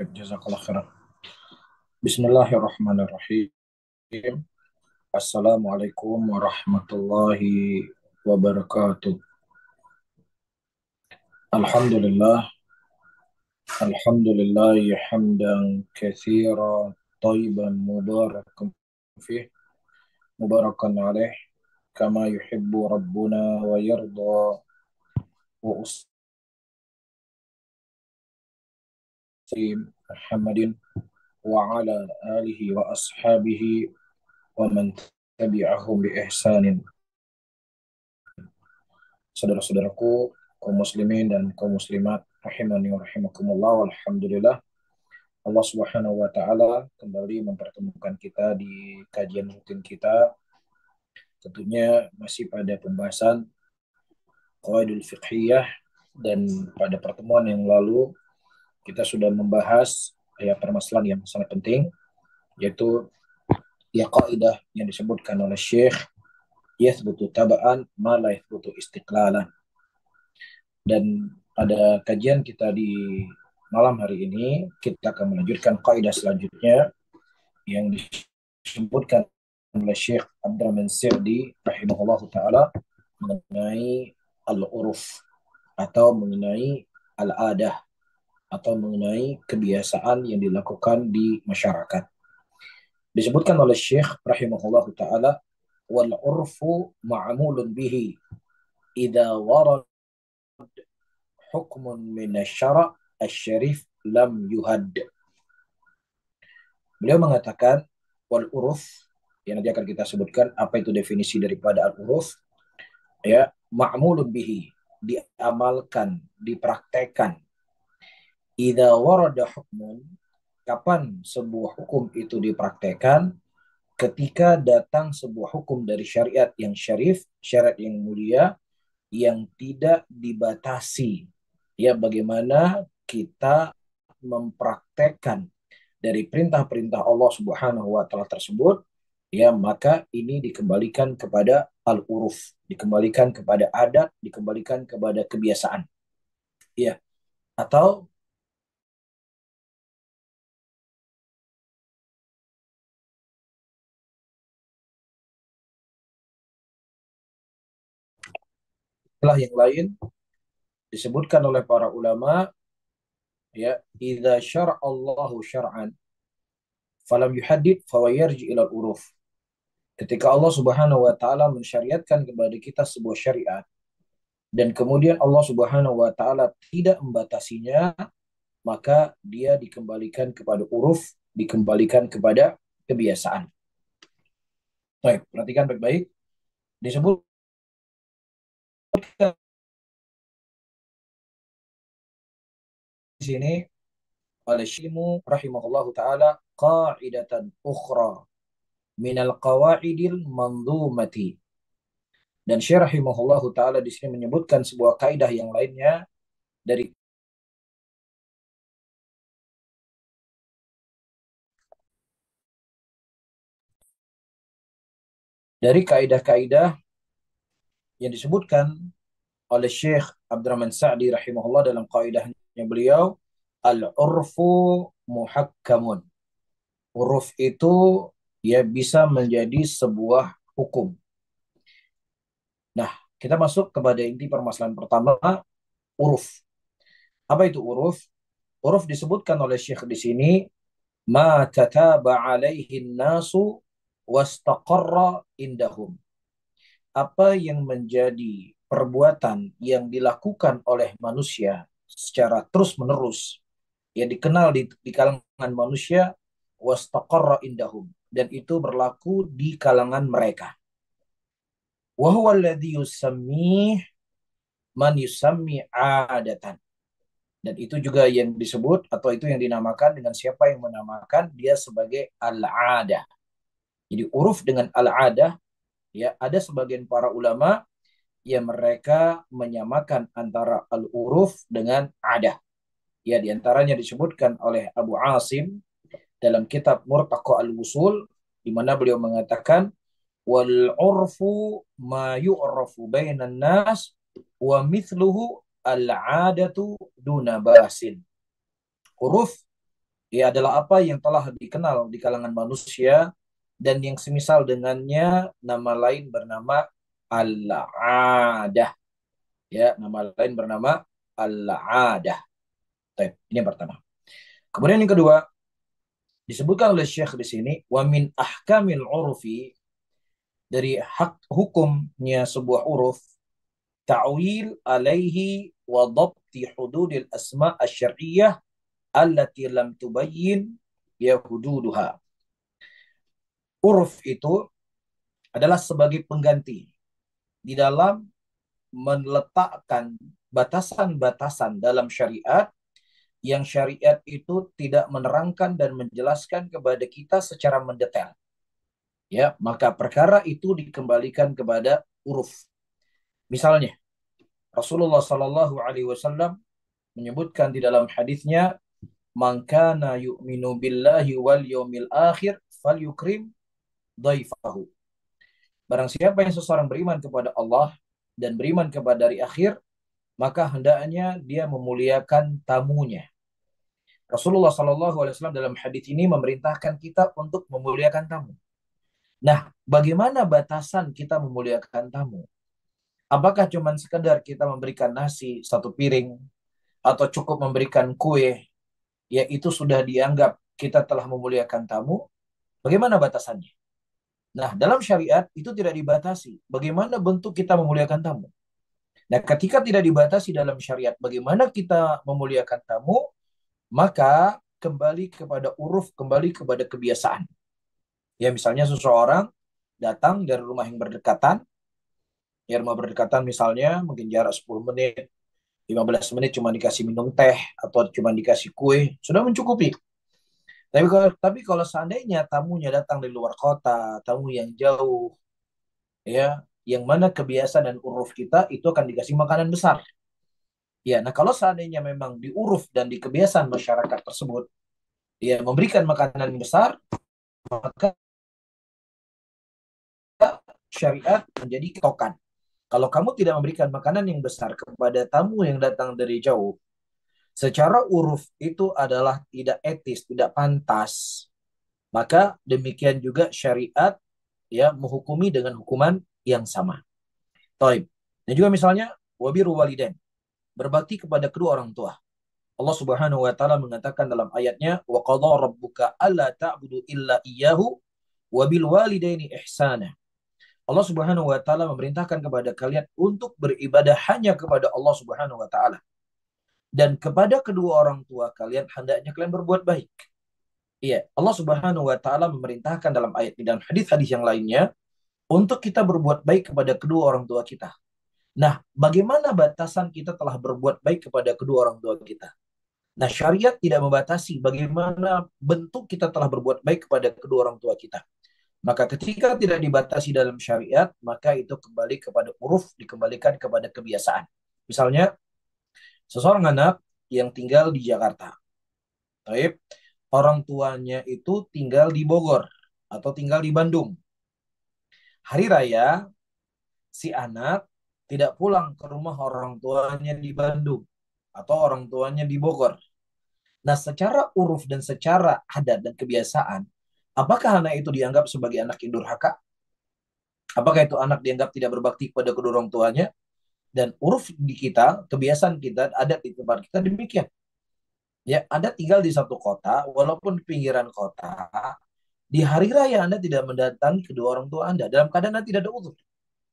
Jazakallah khairan. Bismillahirrahmanirrahim. Assalamualaikum warahmatullahi wabarakatuh. Alhamdulillah, alhamdulillah hamdan katsiran thayyiban mubarakan fih, mubarakan alaih kama yuhibbu rabbuna wa yarda wa uslim Muhammadin wa ala alihi wa ashabihi wa man tabi'ahum bi ihsanin. Saudara-saudaraku, kaum muslimin dan kaum muslimat, rahimani wa rahimakumullah, alhamdulillah, Allah Subhanahu wa taala kembali mempertemukan kita di kajian rutin kita, tentunya masih pada pembahasan qawaidul fiqhiyah, dan pada pertemuan yang lalu kita sudah membahas permasalahan yang sangat penting, yaitu kaidah yang disebutkan oleh Syekh, yathbutu taba'an ma la yathbutu istiqlalan. Dan pada kajian kita di malam hari ini, kita akan melanjutkan kaidah selanjutnya yang disebutkan oleh Syekh Abdurrahman Sa'di rahimahullah ta'ala mengenai al-uruf, atau mengenai al-adah, atau mengenai kebiasaan yang dilakukan di masyarakat. Disebutkan oleh Syekh rahimahullah ta'ala, wal urfu ma'amulun bihi idza warad hukmun minasyara' asy-syarif lam yuhad. Beliau mengatakan wal uruf, yang nanti akan kita sebutkan apa itu definisi daripada al uruf, ma'mulun bihi, diamalkan, dipraktekkan. Idza warada hukmun, kapan sebuah hukum itu dipraktekkan? Ketika datang sebuah hukum dari syariat yang syarif, syariat yang mulia, yang tidak dibatasi. Bagaimana kita mempraktekkan dari perintah-perintah Allah Subhanahu wa taala tersebut, maka ini dikembalikan kepada al-uruf, dikembalikan kepada adat, dikembalikan kepada kebiasaan. Atau istilah yang lain disebutkan oleh para ulama, idza syara Allahu syar'an falam yuhaddid fa yarji ila al-uruf. Ketika Allah Subhanahu wa taala mensyariatkan kepada kita sebuah syariat, dan kemudian Allah Subhanahu wa taala tidak membatasinya, maka dia dikembalikan kepada uruf, dikembalikan kepada kebiasaan. Baik, perhatikan baik-baik. Disebutkan di sini oleh Syimu rahimahullahu taala qaidatan ukhra minal qawaidil manzumati. Dan Syekh rahimahullahu taala di sini menyebutkan sebuah kaidah yang lainnya dari kaidah-kaidah yang disebutkan oleh Syekh Abdurrahman Sa'di rahimahullah dalam kaidahnya beliau, al-urfu muhakkamun. Uruf itu bisa menjadi sebuah hukum. Nah, kita masuk kepada inti permasalahan pertama, uruf. Apa itu uruf? Uruf disebutkan oleh Syekh di sini, ma tataba alaihi nasu wastaqarra indahum. Apa yang menjadi perbuatan yang dilakukan oleh manusia secara terus-menerus, yang dikenal di kalangan manusia, wastaqarra indahum, dan itu berlaku di kalangan mereka. Wa huwa alladhi yusammih man yusammi adatan. Dan itu juga yang disebut, atau itu yang dinamakan dengan siapa yang menamakan dia sebagai al-adah. Jadi uruf dengan al-adah, ada sebagian para ulama yang mereka menyamakan antara al-uruf dengan adah. Di antaranya disebutkan oleh Abu Asim dalam kitab Murtaqa al-Wusul, di mana beliau mengatakan, wal urfu ma yu'rafu bainan nas wa mithluhu al-'adatu duna basin. Uruf Ya adalah apa yang telah dikenal di kalangan manusia dan yang semisal dengannya nama lain bernama al-adah. Ya, nama lain bernama al-adah. Baik, ini yang pertama. Kemudian yang kedua, disebutkan oleh Syekh di sini, wa min ahkamil urfi, dari hak hukumnya sebuah uruf, ta'wil alaihi wa dhabti hududil asma asy-syar'iyyah allati lam tubayyin ya hududuha. Uruf itu adalah sebagai pengganti di dalam meletakkan batasan-batasan dalam syariat yang syariat itu tidak menerangkan dan menjelaskan kepada kita secara mendetail. Ya, maka perkara itu dikembalikan kepada uruf. Misalnya, Rasulullah Shallallahu Alaihi Wasallam menyebutkan di dalam hadisnya, "Man kana yu'minu billahi wal yawmil akhir falyukrim dhaifahu." Barang siapa yang seseorang beriman kepada Allah dan beriman kepada hari akhir, maka hendaknya dia memuliakan tamunya. Rasulullah Shallallahu Alaihi Wasallam dalam hadis ini memerintahkan kita untuk memuliakan tamu. Nah, bagaimana batasan kita memuliakan tamu? Apakah cuma sekedar kita memberikan nasi satu piring atau cukup memberikan kue, ya itu sudah dianggap kita telah memuliakan tamu? Bagaimana batasannya? Nah, dalam syariat itu tidak dibatasi. Bagaimana bentuk kita memuliakan tamu? Nah, ketika tidak dibatasi dalam syariat, bagaimana kita memuliakan tamu? Maka kembali kepada uruf, kembali kepada kebiasaan. Ya, misalnya seseorang datang dari rumah yang berdekatan, ya rumah berdekatan misalnya mungkin jarak 10 menit, 15 menit cuma dikasih minum teh atau cuma dikasih kue, sudah mencukupi. Tapi kalau seandainya tamunya datang dari luar kota, tamu yang jauh, ya, yang mana kebiasaan dan uruf kita itu akan dikasih makanan besar. Ya, nah kalau seandainya memang di uruf dan di kebiasaan masyarakat tersebut, ya memberikan makanan yang besar, maka syariat menjadi ketokan. Kalau kamu tidak memberikan makanan yang besar kepada tamu yang datang dari jauh, secara uruf itu adalah tidak etis, tidak pantas. Maka demikian juga syariat ya menghukumi dengan hukuman yang sama. Taib. Dan juga misalnya wabiru walidain, berbakti kepada kedua orang tua. Allah Subhanahu wa taala mengatakan dalam ayatnya, wa qadha rabbuka alla ta'budu illa iyyahu wa bil walidaini ihsana. Allah Subhanahu wa taala memerintahkan kepada kalian untuk beribadah hanya kepada Allah Subhanahu wa taala, dan kepada kedua orang tua kalian hendaknya kalian berbuat baik. Iya, Allah Subhanahu wa taala memerintahkan dalam ayat ini dan hadis-hadis yang lainnya untuk kita berbuat baik kepada kedua orang tua kita. Nah, bagaimana batasan kita telah berbuat baik kepada kedua orang tua kita? Nah, syariat tidak membatasi bagaimana bentuk kita telah berbuat baik kepada kedua orang tua kita. Maka ketika tidak dibatasi dalam syariat, maka itu kembali kepada uruf, dikembalikan kepada kebiasaan. Misalnya, seseorang anak yang tinggal di Jakarta. Taib, orang tuanya itu tinggal di Bogor atau tinggal di Bandung. Hari raya, si anak tidak pulang ke rumah orang tuanya di Bandung atau orang tuanya di Bogor. Nah, secara uruf dan secara adat dan kebiasaan, apakah anak itu dianggap sebagai anak yang durhaka? Apakah itu anak dianggap tidak berbakti kepada kedua orang tuanya? Dan uruf di kita, kebiasaan kita, adat di tempat kita demikian. Ya, Anda tinggal di satu kota, walaupun di pinggiran kota, di hari raya Anda tidak mendatangi kedua orang tua Anda dalam keadaan Anda tidak ada uzur.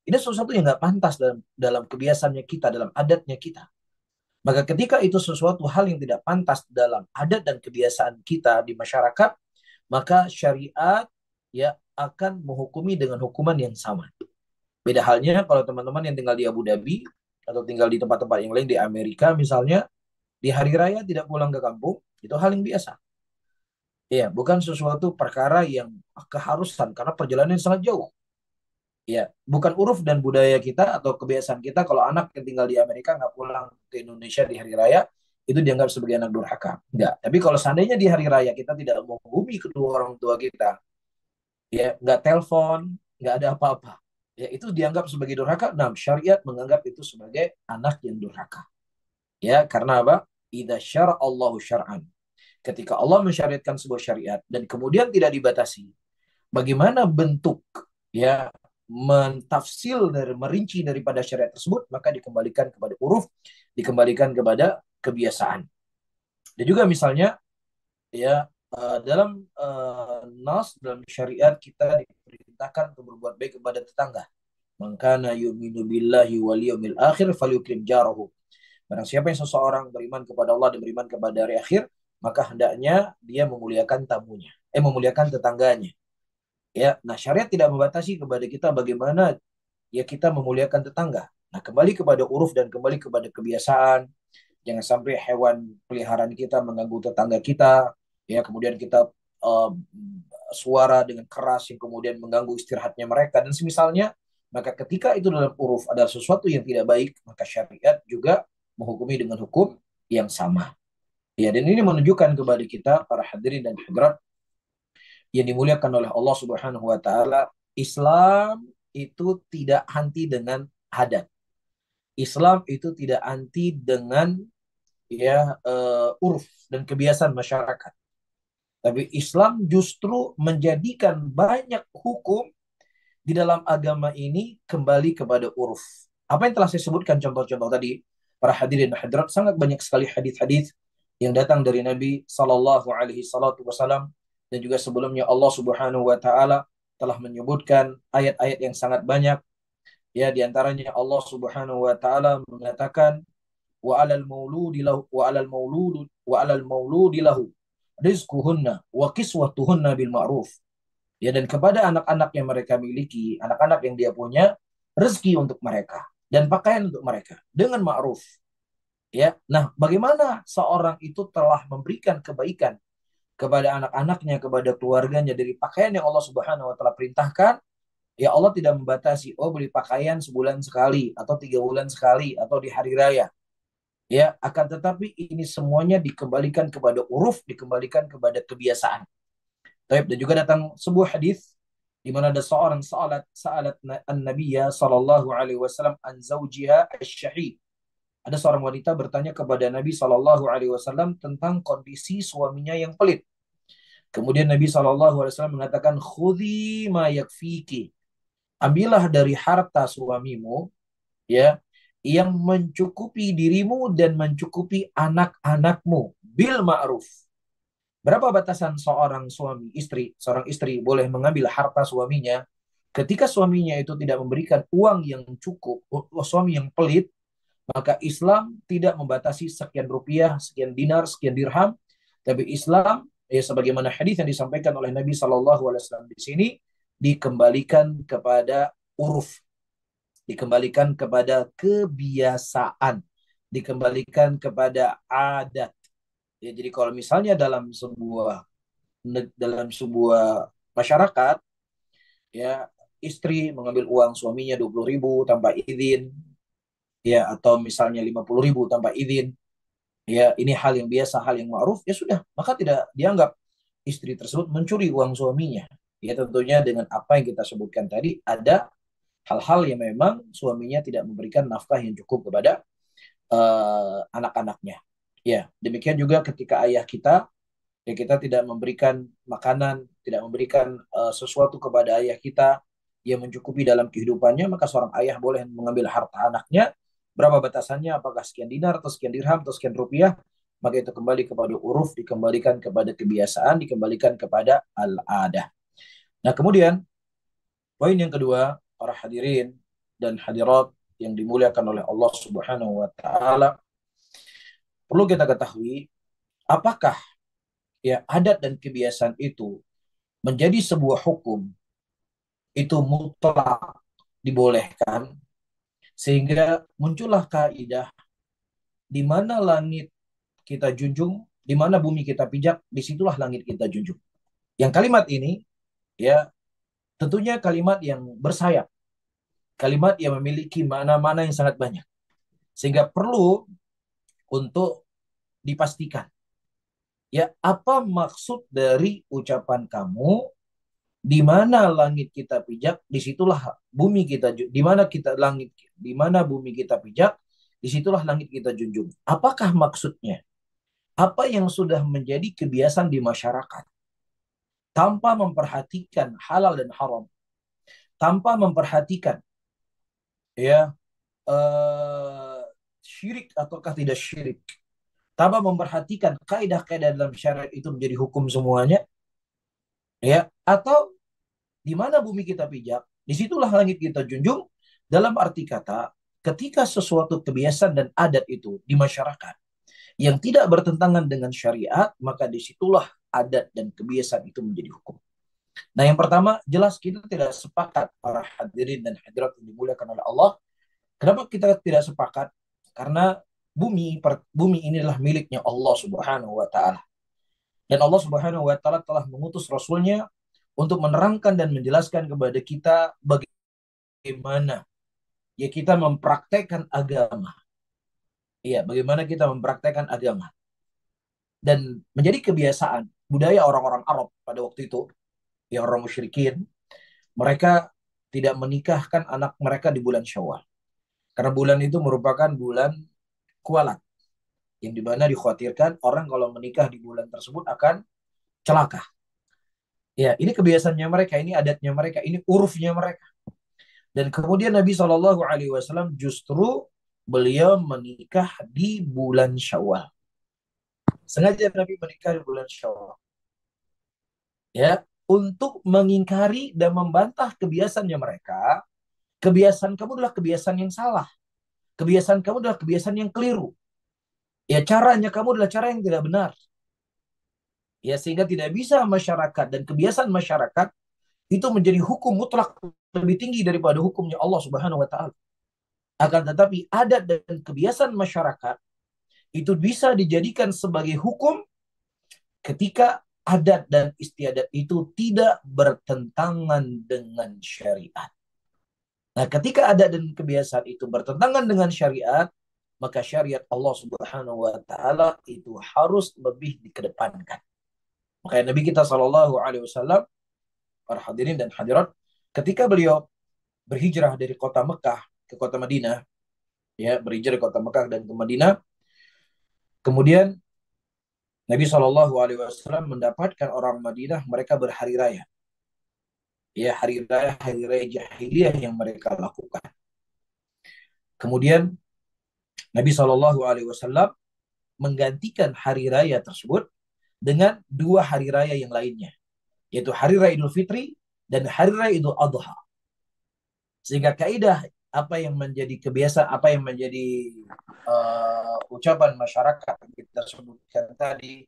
Ini sesuatu yang nggak pantas dalam kebiasaannya kita, dalam adatnya kita. Maka ketika itu sesuatu hal yang tidak pantas dalam adat dan kebiasaan kita di masyarakat, maka syariat ya akan menghukumi dengan hukuman yang sama. Beda halnya kalau teman-teman yang tinggal di Abu Dhabi atau tinggal di tempat-tempat yang lain di Amerika misalnya, di hari raya tidak pulang ke kampung, itu hal yang biasa. Ya, bukan sesuatu perkara yang keharusan karena perjalanan sangat jauh. Ya, bukan uruf dan budaya kita atau kebiasaan kita kalau anak yang tinggal di Amerika nggak pulang ke Indonesia di hari raya itu dianggap sebagai anak durhaka. Enggak. Tapi kalau seandainya di hari raya kita tidak menghubungi kedua orang tua kita, ya nggak telepon, nggak ada apa-apa, ya itu dianggap sebagai durhaka. Nah, syariat menganggap itu sebagai anak yang durhaka. Ya, karena apa? Idza syara Allahu syar'an. Ketika Allah mensyariatkan sebuah syariat dan kemudian tidak dibatasi, bagaimana bentuk ya mentafsir dari merinci daripada syariat tersebut, maka dikembalikan kepada uruf, dikembalikan kepada kebiasaan. Dan juga misalnya ya dalam nas dalam syariat kita diperintahkan untuk berbuat baik kepada tetangga. Man kana yu'minu billahi wal yawmil akhir falyukrim jarahu. Barang siapa yang seseorang beriman kepada Allah dan beriman kepada hari akhir, maka hendaknya dia memuliakan tamunya, memuliakan tetangganya. Ya, nah syariat tidak membatasi kepada kita bagaimana ya kita memuliakan tetangga. Nah, kembali kepada uruf dan kembali kepada kebiasaan. Jangan sampai hewan peliharaan kita mengganggu tetangga kita, ya kemudian kita uh, suara dengan keras yang kemudian mengganggu istirahatnya mereka dan semisalnya. Maka ketika itu dalam uruf adalah sesuatu yang tidak baik, maka syariat juga menghukumi dengan hukum yang sama. Ya, dan ini menunjukkan kepada kita para hadirin dan hadirat yang dimuliakan oleh Allah Subhanahu wa taala, Islam itu tidak anti dengan adat. Islam itu tidak anti dengan uruf dan kebiasaan masyarakat. Tapi Islam justru menjadikan banyak hukum di dalam agama ini kembali kepada uruf. Apa yang telah saya sebutkan contoh-contoh tadi, para hadirin dan hadirat, sangat banyak sekali hadis-hadis yang datang dari Nabi Sallallahu Alaihi Wasallam dan juga sebelumnya Allah Subhanahu Wa Taala telah menyebutkan ayat-ayat yang sangat banyak. Ya, diantaranya Allah Subhanahu Wa Taala mengatakan wa alal mauludi lahu wa alal mauludi lahu rizquhunna wa kiswatuhunna bil ma'ruf. Ya, dan kepada anak-anak yang mereka miliki, anak-anak yang dia punya, rezeki untuk mereka dan pakaian untuk mereka dengan ma'ruf. Ya. Nah, bagaimana seorang itu telah memberikan kebaikan kepada anak-anaknya, kepada keluarganya dari pakaian yang Allah Subhanahu wa taala perintahkan, ya Allah tidak membatasi, oh beli pakaian sebulan sekali atau 3 bulan sekali atau di hari raya. Ya, akan tetapi ini semuanya dikembalikan kepada uruf, dikembalikan kepada kebiasaan. Dan juga datang sebuah hadis di mana ada seorang salat an-nabiyya sallallahu alaihi wasallam an zaujiha asy-syahid. Ada seorang wanita bertanya kepada Nabi sallallahu alaihi wasallam tentang kondisi suaminya yang pelit. Kemudian Nabi sallallahu alaihi wasallam mengatakan khudhi ma yakfiki. Ambillah dari harta suamimu ya yang mencukupi dirimu dan mencukupi anak-anakmu bil ma'ruf. Berapa batasan seorang istri boleh mengambil harta suaminya ketika suaminya itu tidak memberikan uang yang cukup, suami yang pelit, maka Islam tidak membatasi sekian rupiah, sekian dinar, sekian dirham, tapi Islam ya sebagaimana hadis yang disampaikan oleh Nabi Shallallahu Alaihi Wasallam di sini dikembalikan kepada uruf, dikembalikan kepada kebiasaan, dikembalikan kepada adat. Ya, jadi kalau misalnya dalam sebuah masyarakat, ya istri mengambil uang suaminya 20.000 tanpa izin, ya atau misalnya 50.000 tanpa izin, ya ini hal yang biasa, hal yang ma'ruf, ya sudah, maka tidak dianggap istri tersebut mencuri uang suaminya. Ya tentunya dengan apa yang kita sebutkan tadi, ada hal-hal yang memang suaminya tidak memberikan nafkah yang cukup kepada anak-anaknya. Ya, demikian juga ketika ayah kita, ya kita tidak memberikan makanan, tidak memberikan sesuatu kepada ayah kita yang mencukupi dalam kehidupannya, maka seorang ayah boleh mengambil harta anaknya. Berapa batasannya? Apakah sekian dinar atau sekian dirham atau sekian rupiah? Maka itu kembali kepada uruf, dikembalikan kepada kebiasaan, dikembalikan kepada al-adah. Nah, kemudian poin yang kedua, para hadirin dan hadirat yang dimuliakan oleh Allah Subhanahu wa taala, perlu kita ketahui apakah ya adat dan kebiasaan itu menjadi sebuah hukum itu mutlak dibolehkan sehingga muncullah kaidah di mana langit kita junjung, di mana bumi kita pijak, disitulah langit kita junjung. Yang kalimat ini ya tentunya kalimat yang bersayap, kalimat yang memiliki mana-mana yang sangat banyak, sehingga perlu untuk dipastikan ya apa maksud dari ucapan kamu, di mana langit kita pijak, disitulah bumi kita, di mana kita langit, di mana bumi kita pijak, disitulah langit kita junjung. Apakah maksudnya? apa yang sudah menjadi kebiasaan di masyarakat tanpa memperhatikan halal dan haram, tanpa memperhatikan ya eh, syirik ataukah tidak syirik, tanpa memperhatikan kaidah-kaidah dalam syariat itu menjadi hukum semuanya, ya, atau di mana bumi kita pijak, disitulah langit kita junjung. Dalam arti kata, ketika sesuatu kebiasaan dan adat itu di masyarakat yang tidak bertentangan dengan syariat, maka disitulah adat dan kebiasaan itu menjadi hukum. Nah, yang pertama, jelas kita tidak sepakat, para hadirin dan hadirat yang dimuliakan oleh Allah. Kenapa kita tidak sepakat? Karena bumi inilah miliknya Allah Subhanahu wa taala. Dan Allah Subhanahu wa taala telah mengutus rasulnya untuk menerangkan dan menjelaskan kepada kita bagaimana ya kita mempraktekkan agama. Iya, bagaimana kita mempraktekkan agama. Dan menjadi kebiasaan budaya orang-orang Arab pada waktu itu, ya orang musyrikin, mereka tidak menikahkan anak mereka di bulan Syawal. Karena bulan itu merupakan bulan kualat, yang dimana dikhawatirkan orang kalau menikah di bulan tersebut akan celaka. Ya, ini kebiasaannya mereka, ini adatnya mereka, ini urufnya mereka. Dan kemudian Nabi SAW justru beliau menikah di bulan Syawal. Sengaja Nabi menikah di bulan Syawal, ya, untuk mengingkari dan membantah kebiasaannya mereka. Kebiasaan kamu adalah kebiasaan yang salah. Kebiasaan kamu adalah kebiasaan yang keliru. Ya, caranya kamu adalah cara yang tidak benar. Ya, sehingga tidak bisa masyarakat dan kebiasaan masyarakat itu menjadi hukum mutlak lebih tinggi daripada hukumnya Allah Subhanahu wa taala. Akan tetapi adat dan kebiasaan masyarakat itu bisa dijadikan sebagai hukum ketika adat dan istiadat itu tidak bertentangan dengan syariat. Nah, ketika adat dan kebiasaan itu bertentangan dengan syariat, maka syariat Allah Subhanahu wa taala itu harus lebih dikedepankan. Makanya Nabi kita Shallallahu alaihi wasallam, para hadirin dan hadirat, ketika beliau berhijrah dari kota Mekah ke kota Madinah, ya, berhijrah dari kota Mekah dan ke Madinah, kemudian Nabi Shallallahu alaihi wasallam mendapatkan orang Madinah mereka berhari raya. Ya, hari raya jahiliyah yang mereka lakukan. Kemudian Nabi Shallallahu alaihi wasallam menggantikan hari raya tersebut dengan dua hari raya yang lainnya, yaitu hari raya Idul Fitri dan hari raya Idul Adha. Sehingga kaidah apa yang menjadi kebiasaan, apa yang menjadi ucapan masyarakat yang kita sebutkan tadi,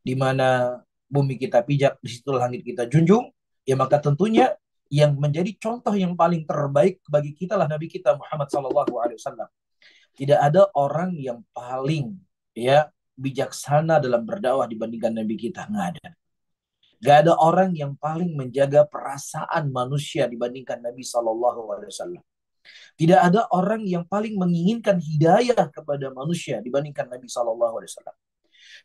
di mana bumi kita pijak, di situ langit kita junjung, ya maka tentunya yang menjadi contoh yang paling terbaik bagi kita lah Nabi kita Muhammad Sallallahu Alaihi Wasallam. Tidak ada orang yang paling ya bijaksana dalam berdakwah dibandingkan Nabi kita, nggak ada. Gak ada orang yang paling menjaga perasaan manusia dibandingkan Nabi Sallallahu Alaihi Wasallam. Tidak ada orang yang paling menginginkan hidayah kepada manusia dibandingkan Nabi Sallallahu Alaihi Wasallam.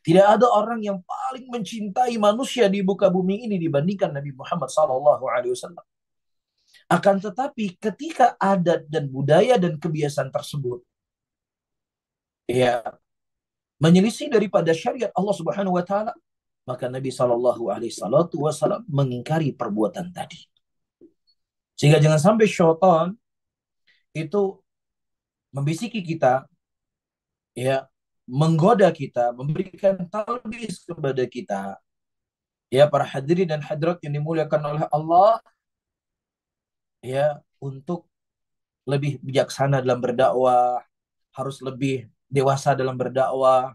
Tidak ada orang yang paling mencintai manusia di muka bumi ini dibandingkan Nabi Muhammad Sallallahu Alaihi Wasallam. Akan tetapi ketika adat dan budaya dan kebiasaan tersebut ya menyelisih daripada syariat Allah Subhanahu Wa Taala, maka Nabi Sallallahu Alaihi Wasallam mengingkari perbuatan tadi. Sehingga jangan sampai syaitan itu membisiki kita, ya, menggoda kita, memberikan talbis kepada kita, ya, para hadirin dan hadirat yang dimuliakan oleh Allah, ya, untuk lebih bijaksana dalam berdakwah, harus lebih dewasa dalam berdakwah,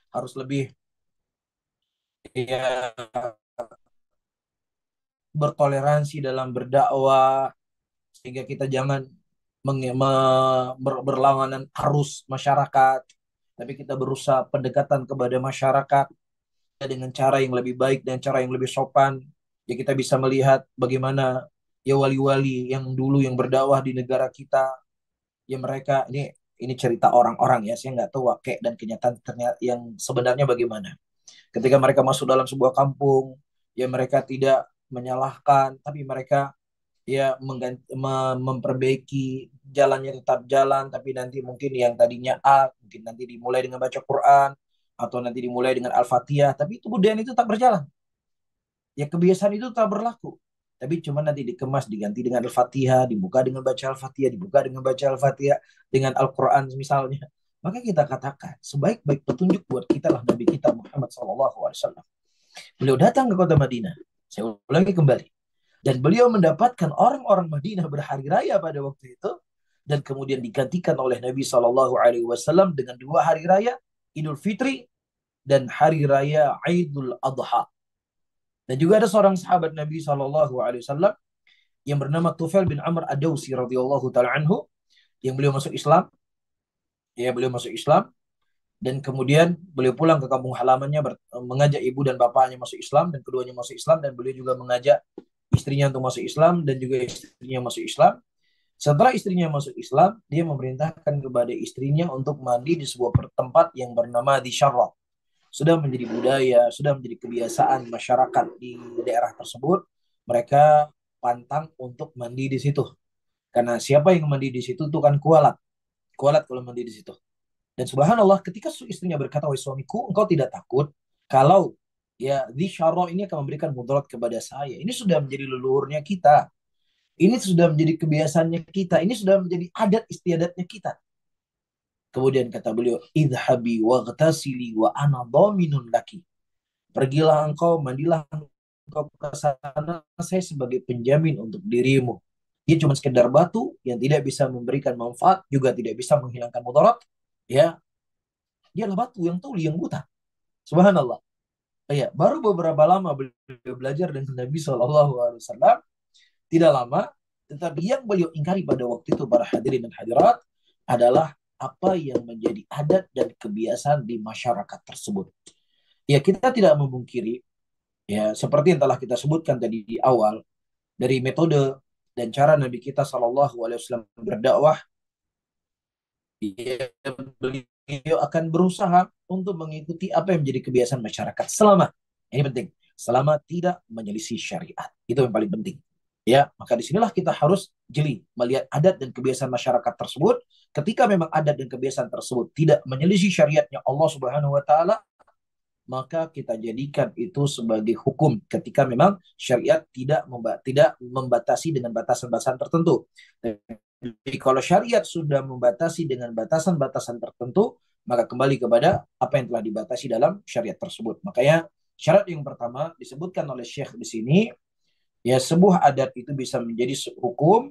harus lebih ya bertoleransi dalam berdakwah, sehingga kita jangan berlawanan arus masyarakat, tapi kita berusaha pendekatan kepada masyarakat dengan cara yang lebih baik dan cara yang lebih sopan. Ya, kita bisa melihat bagaimana ya wali-wali yang dulu yang berdakwah di negara kita, ya mereka ini cerita orang-orang ya, saya nggak tahu wakil dan kenyataan ternyata yang sebenarnya bagaimana. Ketika mereka masuk dalam sebuah kampung, ya mereka tidak menyalahkan, tapi mereka ya memperbaiki jalannya tetap jalan, tapi nanti mungkin yang tadinya A, mungkin nanti dimulai dengan baca Quran, atau nanti dimulai dengan Al-Fatihah, tapi kebudayaan itu tak berjalan. Ya kebiasaan itu tak berlaku. Tapi cuma nanti dikemas, diganti dengan Al-Fatihah, dibuka dengan baca Al-Fatihah, dibuka dengan baca Al-Fatihah, dengan Al-Quran misalnya. Maka kita katakan, sebaik-baik petunjuk buat kita lah Nabi kita Muhammad SAW. Beliau datang ke kota Madinah. Saya ulangi kembali. Dan beliau mendapatkan orang-orang Madinah berhari raya pada waktu itu. Dan kemudian digantikan oleh Nabi SAW dengan 2 hari raya, Idul Fitri dan hari raya Idul Adha. Dan juga ada seorang sahabat Nabi SAW yang bernama Tufail bin Amr Ad-Dawsi radhiyallahu taala anhu, yang beliau masuk Islam. Ya, beliau masuk Islam dan kemudian beliau pulang ke kampung halamannya, mengajak ibu dan bapaknya masuk Islam, dan keduanya masuk Islam, dan beliau juga mengajak istrinya untuk masuk Islam dan juga istrinya masuk Islam. Setelah istrinya masuk Islam, dia memerintahkan kepada istrinya untuk mandi di sebuah tempat yang bernama di Syarrah. Sudah menjadi budaya, sudah menjadi kebiasaan masyarakat di daerah tersebut. Mereka pantang untuk mandi di situ. Karena siapa yang mandi di situ itu kan kualat. Kualat kalau mandi di situ. Dan subhanallah, ketika istrinya berkata, wahai suamiku, engkau tidak takut kalau ya di syarah ini akan memberikan mudarat kepada saya. Ini sudah menjadi leluhurnya kita. Ini sudah menjadi kebiasaannya kita. Ini sudah menjadi adat istiadatnya kita. Kemudian kata beliau, idhabi waghtasili wa ana dhaminun laki. Pergilah engkau, mandilah engkau ke sana, saya sebagai penjamin untuk dirimu. Dia cuma sekedar batu yang tidak bisa memberikan manfaat, juga tidak bisa menghilangkan mudarat. Ya, dia adalah batu yang tuli, yang buta. Subhanallah. Ya, baru beberapa lama beliau belajar dengan Nabi SAW. Tidak lama, tetapi yang beliau ingkari pada waktu itu, para hadirin dan hadirat, adalah apa yang menjadi adat dan kebiasaan di masyarakat tersebut. Ya, kita tidak memungkiri, ya, seperti yang telah kita sebutkan tadi di awal, dari metode dan cara Nabi kita SAW berdakwah, ya, beliau akan berusaha untuk mengikuti apa yang menjadi kebiasaan masyarakat, selama, ini penting, selama tidak menyelisih syariat. Itu yang paling penting. Ya, maka disinilah kita harus jeli melihat adat dan kebiasaan masyarakat tersebut. Ketika memang adat dan kebiasaan tersebut tidak menyelisih syariatnya Allah Subhanahu wa taala, maka kita jadikan itu sebagai hukum ketika memang syariat tidak membatasi dengan batasan-batasan tertentu. Jadi kalau syariat sudah membatasi dengan batasan-batasan tertentu, maka kembali kepada apa yang telah dibatasi dalam syariat tersebut. Makanya syarat yang pertama disebutkan oleh Syekh di sini, ya, sebuah adat itu bisa menjadi hukum,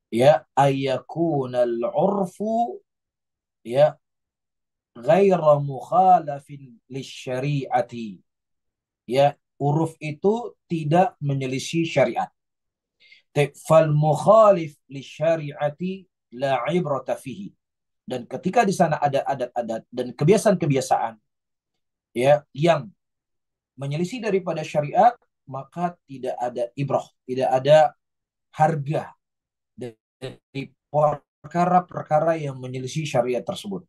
ya, ayyakunal urfu, ya, ghaira mukhalafin lisyari'ati. Ya, uruf itu tidak menyelisih syariat. Fal mukhalif lisyari'ati la ibrata fihi. Dan ketika di sana ada adat-adat dan kebiasaan-kebiasaan, ya, yang menyelisih daripada syariat, maka tidak ada ibrah, tidak ada harga dari perkara-perkara yang menyelisih syariat tersebut.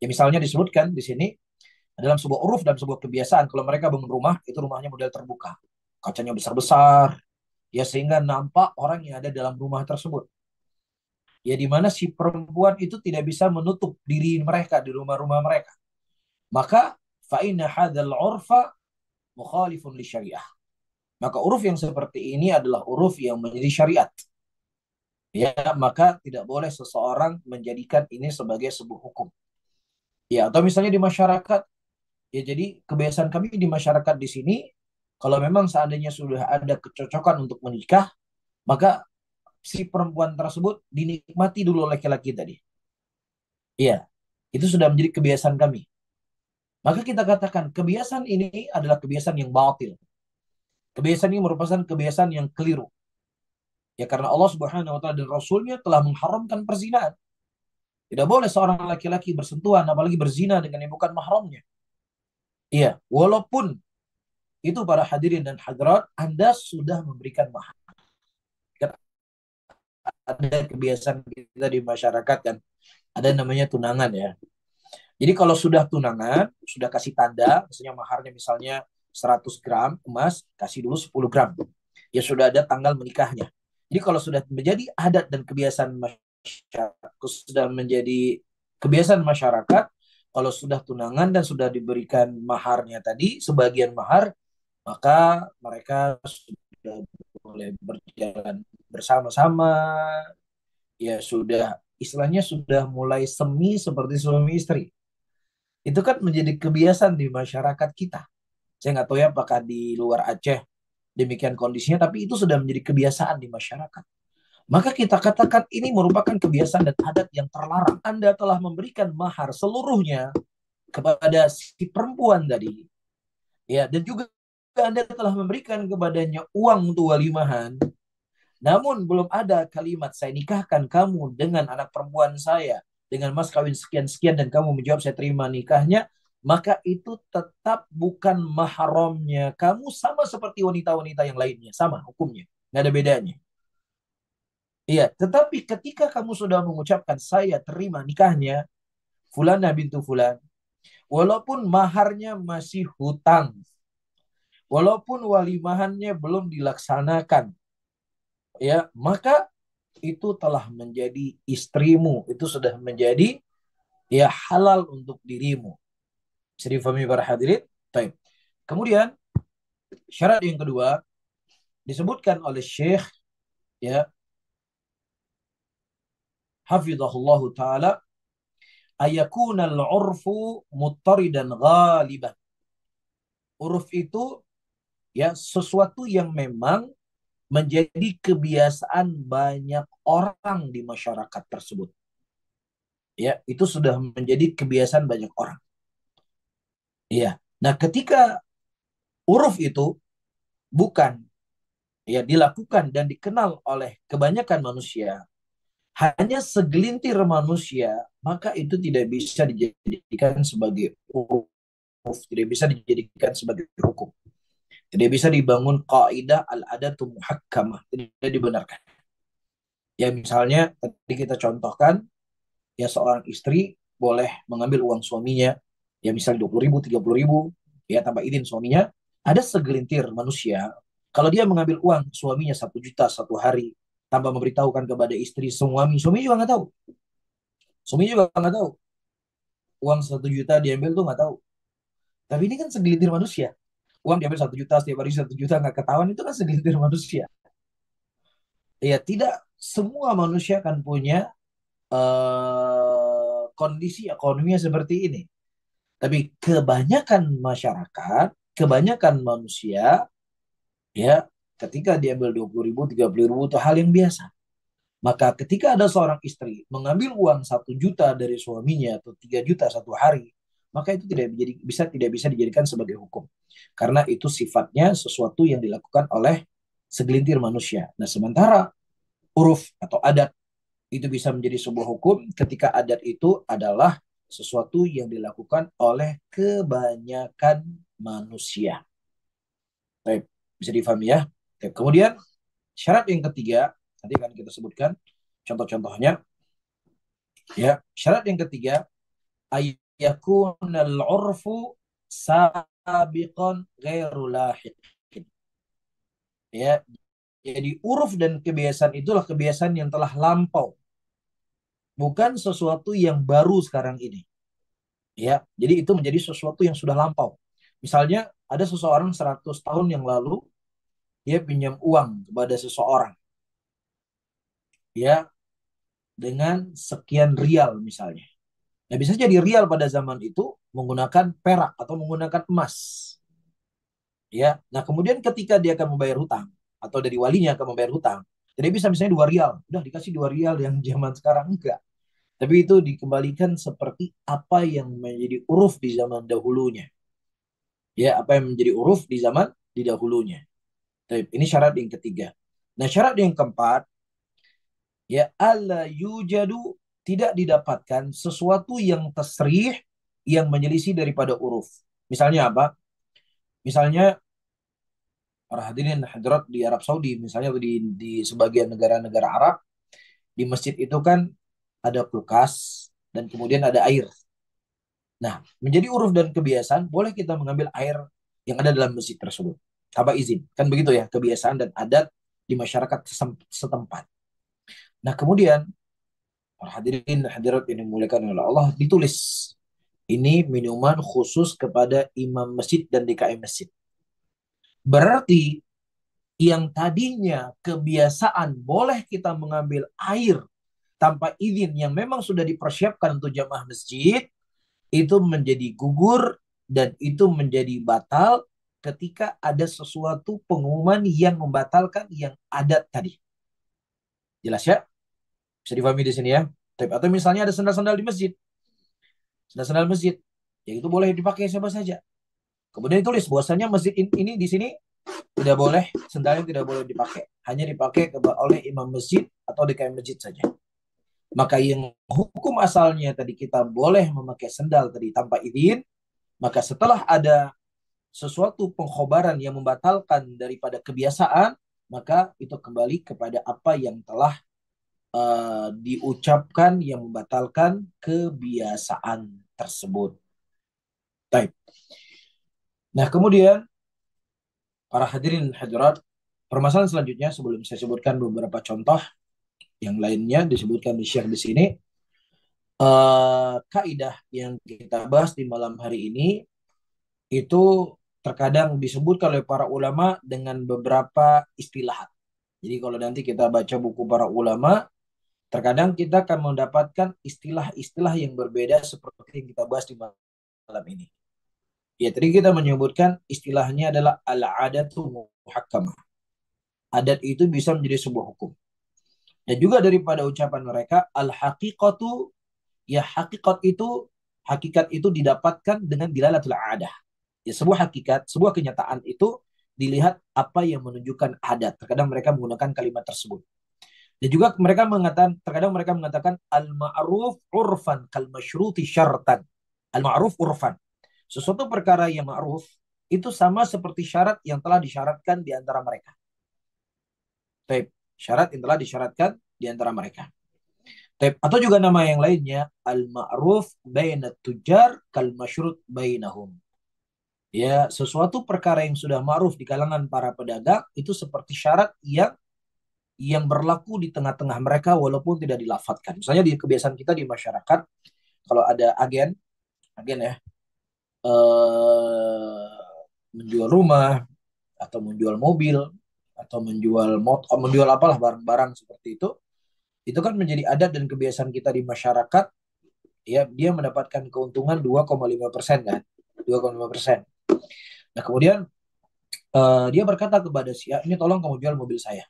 Ya, misalnya disebutkan di sini dalam sebuah uruf dan sebuah kebiasaan, kalau mereka bangun rumah, itu rumahnya model terbuka, kacanya besar-besar, ya, sehingga nampak orang yang ada dalam rumah tersebut. Ya, di mana si perempuan itu tidak bisa menutup diri mereka di rumah-rumah mereka. Maka fa'inna hadzal urfa mukhalifun li syariah. Maka uruf yang seperti ini adalah uruf yang menjadi syariat. Ya, maka tidak boleh seseorang menjadikan ini sebagai sebuah hukum. Ya, atau misalnya di masyarakat, ya, jadi kebiasaan kami di masyarakat di sini, kalau memang seandainya sudah ada kecocokan untuk menikah, maka si perempuan tersebut dinikmati dulu oleh laki-laki tadi. Iya, itu sudah menjadi kebiasaan kami. Maka kita katakan kebiasaan ini adalah kebiasaan yang batil. Kebiasaan ini merupakan kebiasaan yang keliru. Ya, karena Allah Subhanahu wa taala dan Rasulnya telah mengharamkan perzinahan. Tidak boleh seorang laki-laki bersentuhan, apalagi berzina dengan yang bukan mahramnya. Iya, walaupun itu para hadirin dan hadirat, Anda sudah memberikan mahar. Ada kebiasaan kita di masyarakat kan, ada namanya tunangan, ya. Jadi kalau sudah tunangan, sudah kasih tanda, misalnya maharnya misalnya 100 gram emas, kasih dulu 10 gram. Ya, sudah ada tanggal menikahnya. Jadi kalau sudah menjadi adat dan kebiasaan masyarakat, sudah menjadi kebiasaan masyarakat, Kalau sudah tunangan dan sudah diberikan maharnya tadi, sebagian mahar, maka mereka sudah boleh berjalan bersama-sama, ya sudah istilahnya sudah mulai semi seperti suami istri. Itu kan menjadi kebiasaan di masyarakat kita. Saya nggak tahu ya apakah di luar Aceh demikian kondisinya, tapi itu sudah menjadi kebiasaan di masyarakat. Maka kita katakan ini merupakan kebiasaan dan adat yang terlarang. Anda telah memberikan mahar seluruhnya kepada si perempuan tadi, ya, dan juga Anda telah memberikan kepadanya uang untuk walimahan. Namun belum ada kalimat saya nikahkan kamu dengan anak perempuan saya dengan mas kawin sekian-sekian dan kamu menjawab saya terima nikahnya, maka itu tetap bukan mahramnya. Kamu sama seperti wanita-wanita yang lainnya, sama hukumnya, nggak ada bedanya. Iya, tetapi ketika kamu sudah mengucapkan saya terima nikahnya Fulana bintu Fulan, walaupun maharnya masih hutang, walaupun walimahannya belum dilaksanakan, ya, maka itu telah menjadi istrimu, itu sudah menjadi ya halal untuk dirimu. Bisa difahami para hadirin? Baik. Kemudian syarat yang kedua disebutkan oleh Syekh, ya, hafizahullah taala, ayakuna al-urfu muttaridan ghaliban. Uruf itu ya sesuatu yang memang menjadi kebiasaan banyak orang di masyarakat tersebut. Ya, itu sudah menjadi kebiasaan banyak orang. Iya. Nah, ketika uruf itu bukan ya dilakukan dan dikenal oleh kebanyakan manusia, hanya segelintir manusia, maka itu tidak bisa dijadikan sebagai uruf, tidak bisa dijadikan sebagai hukum. Tidak bisa dibangun kaidah al-adatu muhakkamah, tidak dibenarkan. Ya misalnya tadi kita contohkan, ya seorang istri boleh mengambil uang suaminya, ya misalnya 20.000, 30.000, ya tanpa izin suaminya. Ada segelintir manusia, kalau dia mengambil uang suaminya 1 juta satu hari, tanpa memberitahukan kepada istri, suami juga nggak tahu. Suami juga nggak tahu. Uang 1 juta diambil tuh nggak tahu. Tapi ini kan segelintir manusia. Uang diambil 1 juta, setiap hari 1 juta nggak ketahuan, itu kan segelintir manusia. Ya tidak semua manusia kan punya kondisi ekonominya seperti ini. Tapi kebanyakan masyarakat, kebanyakan manusia, ya ketika diambil 20.000, 30.000 itu hal yang biasa. Maka ketika ada seorang istri mengambil uang 1 juta dari suaminya atau 3 juta satu hari, maka itu tidak bisa dijadikan sebagai hukum. Karena itu sifatnya sesuatu yang dilakukan oleh segelintir manusia. Nah, sementara uruf atau adat itu bisa menjadi sebuah hukum ketika adat itu adalah sesuatu yang dilakukan oleh kebanyakan manusia. Baik, bisa difahami ya. Baik, kemudian syarat yang ketiga, nanti akan kita sebutkan contoh-contohnya. Ya, syarat yang ketiga, ayyakunal urfu sabiqan ghairu lahiqin. Ya, jadi uruf dan kebiasaan itulah kebiasaan yang telah lampau, bukan sesuatu yang baru sekarang ini. Ya, jadi itu menjadi sesuatu yang sudah lampau. Misalnya ada seseorang 100 tahun yang lalu dia pinjam uang kepada seseorang, ya, dengan sekian rial misalnya. Nah, bisa jadi rial pada zaman itu menggunakan perak atau menggunakan emas. Ya. Nah, kemudian ketika dia akan membayar hutang atau dari walinya akan membayar hutang, jadi bisa misalnya 2 rial. Udah dikasih 2 rial yang zaman sekarang enggak. Tapi itu dikembalikan seperti apa yang menjadi uruf di zaman dahulunya. Ya, apa yang menjadi uruf di zaman di dahulunya. Ini syarat yang ketiga. Nah, syarat yang keempat, ya alla yujadu, tidak didapatkan sesuatu yang tasrih yang menyelisih daripada uruf. Misalnya apa? Misalnya para hadirin hadirat di Arab Saudi misalnya atau di sebagian negara-negara Arab, di masjid itu kan ada kulkas dan kemudian ada air. Nah, menjadi uruf dan kebiasaan boleh kita mengambil air yang ada dalam masjid tersebut tanpa izin. Kan begitu ya, kebiasaan dan adat di masyarakat setempat. Nah, kemudian para hadirin hadirat yang dimuliakan oleh Allah, ditulis Ini minuman khusus kepada imam masjid dan DKM masjid. Berarti yang tadinya kebiasaan boleh kita mengambil air tanpa izin yang memang sudah dipersiapkan untuk jamaah masjid, itu menjadi gugur dan itu menjadi batal ketika ada sesuatu pengumuman yang membatalkan yang adat tadi. Jelas ya? Bisa difahami di sini ya. Atau misalnya ada sandal-sandal di masjid. Sandal-sandal masjid. Ya itu boleh dipakai siapa saja. Kemudian ditulis bahwasanya masjid ini di sini tidak boleh, sandalnya tidak boleh dipakai. Hanya dipakai oleh imam masjid atau DKM masjid saja. Maka yang hukum asalnya tadi kita boleh memakai sandal tadi tanpa izin, maka setelah ada sesuatu pengkhobaran yang membatalkan daripada kebiasaan, maka itu kembali kepada apa yang telah diucapkan yang membatalkan kebiasaan tersebut. Baik. Nah, kemudian para hadirin hadirat, permasalahan selanjutnya sebelum saya sebutkan beberapa contoh yang lainnya disebutkan di Syekh di sini, kaidah yang kita bahas di malam hari ini itu terkadang disebutkan oleh para ulama dengan beberapa istilah. Jadi kalau nanti kita baca buku para ulama, terkadang kita akan mendapatkan istilah-istilah yang berbeda seperti yang kita bahas di malam ini. Ya, tadi kita menyebutkan istilahnya adalah al-adatu muhakkamah. Adat itu bisa menjadi sebuah hukum. Dan juga daripada ucapan mereka, al-haqiqatu, ya hakikat itu didapatkan dengan dilalatul adah. Ya, sebuah hakikat, sebuah kenyataan itu dilihat apa yang menunjukkan adat. Terkadang mereka menggunakan kalimat tersebut. Dan juga terkadang mereka mengatakan al-ma'ruf urfan kal masyruti syartan. Al-ma'ruf urfan. Sesuatu perkara yang ma'ruf itu sama seperti syarat yang telah disyaratkan di antara mereka. Taib. Syarat yang telah disyaratkan di antara mereka. Taib. Atau juga nama yang lainnya al-ma'ruf baina tujar kal masyrut bainahum. Ya, sesuatu perkara yang sudah ma'ruf di kalangan para pedagang itu seperti syarat yang berlaku di tengah-tengah mereka walaupun tidak dilafatkan. Misalnya di kebiasaan kita di masyarakat, kalau ada agen ya, menjual rumah atau menjual mobil atau menjual motor, menjual apalah barang-barang seperti itu kan menjadi adat dan kebiasaan kita di masyarakat. Ya, dia mendapatkan keuntungan 2,5% kan, 2,5%. Nah, kemudian dia berkata kepada si A, ini tolong kamu jual mobil saya.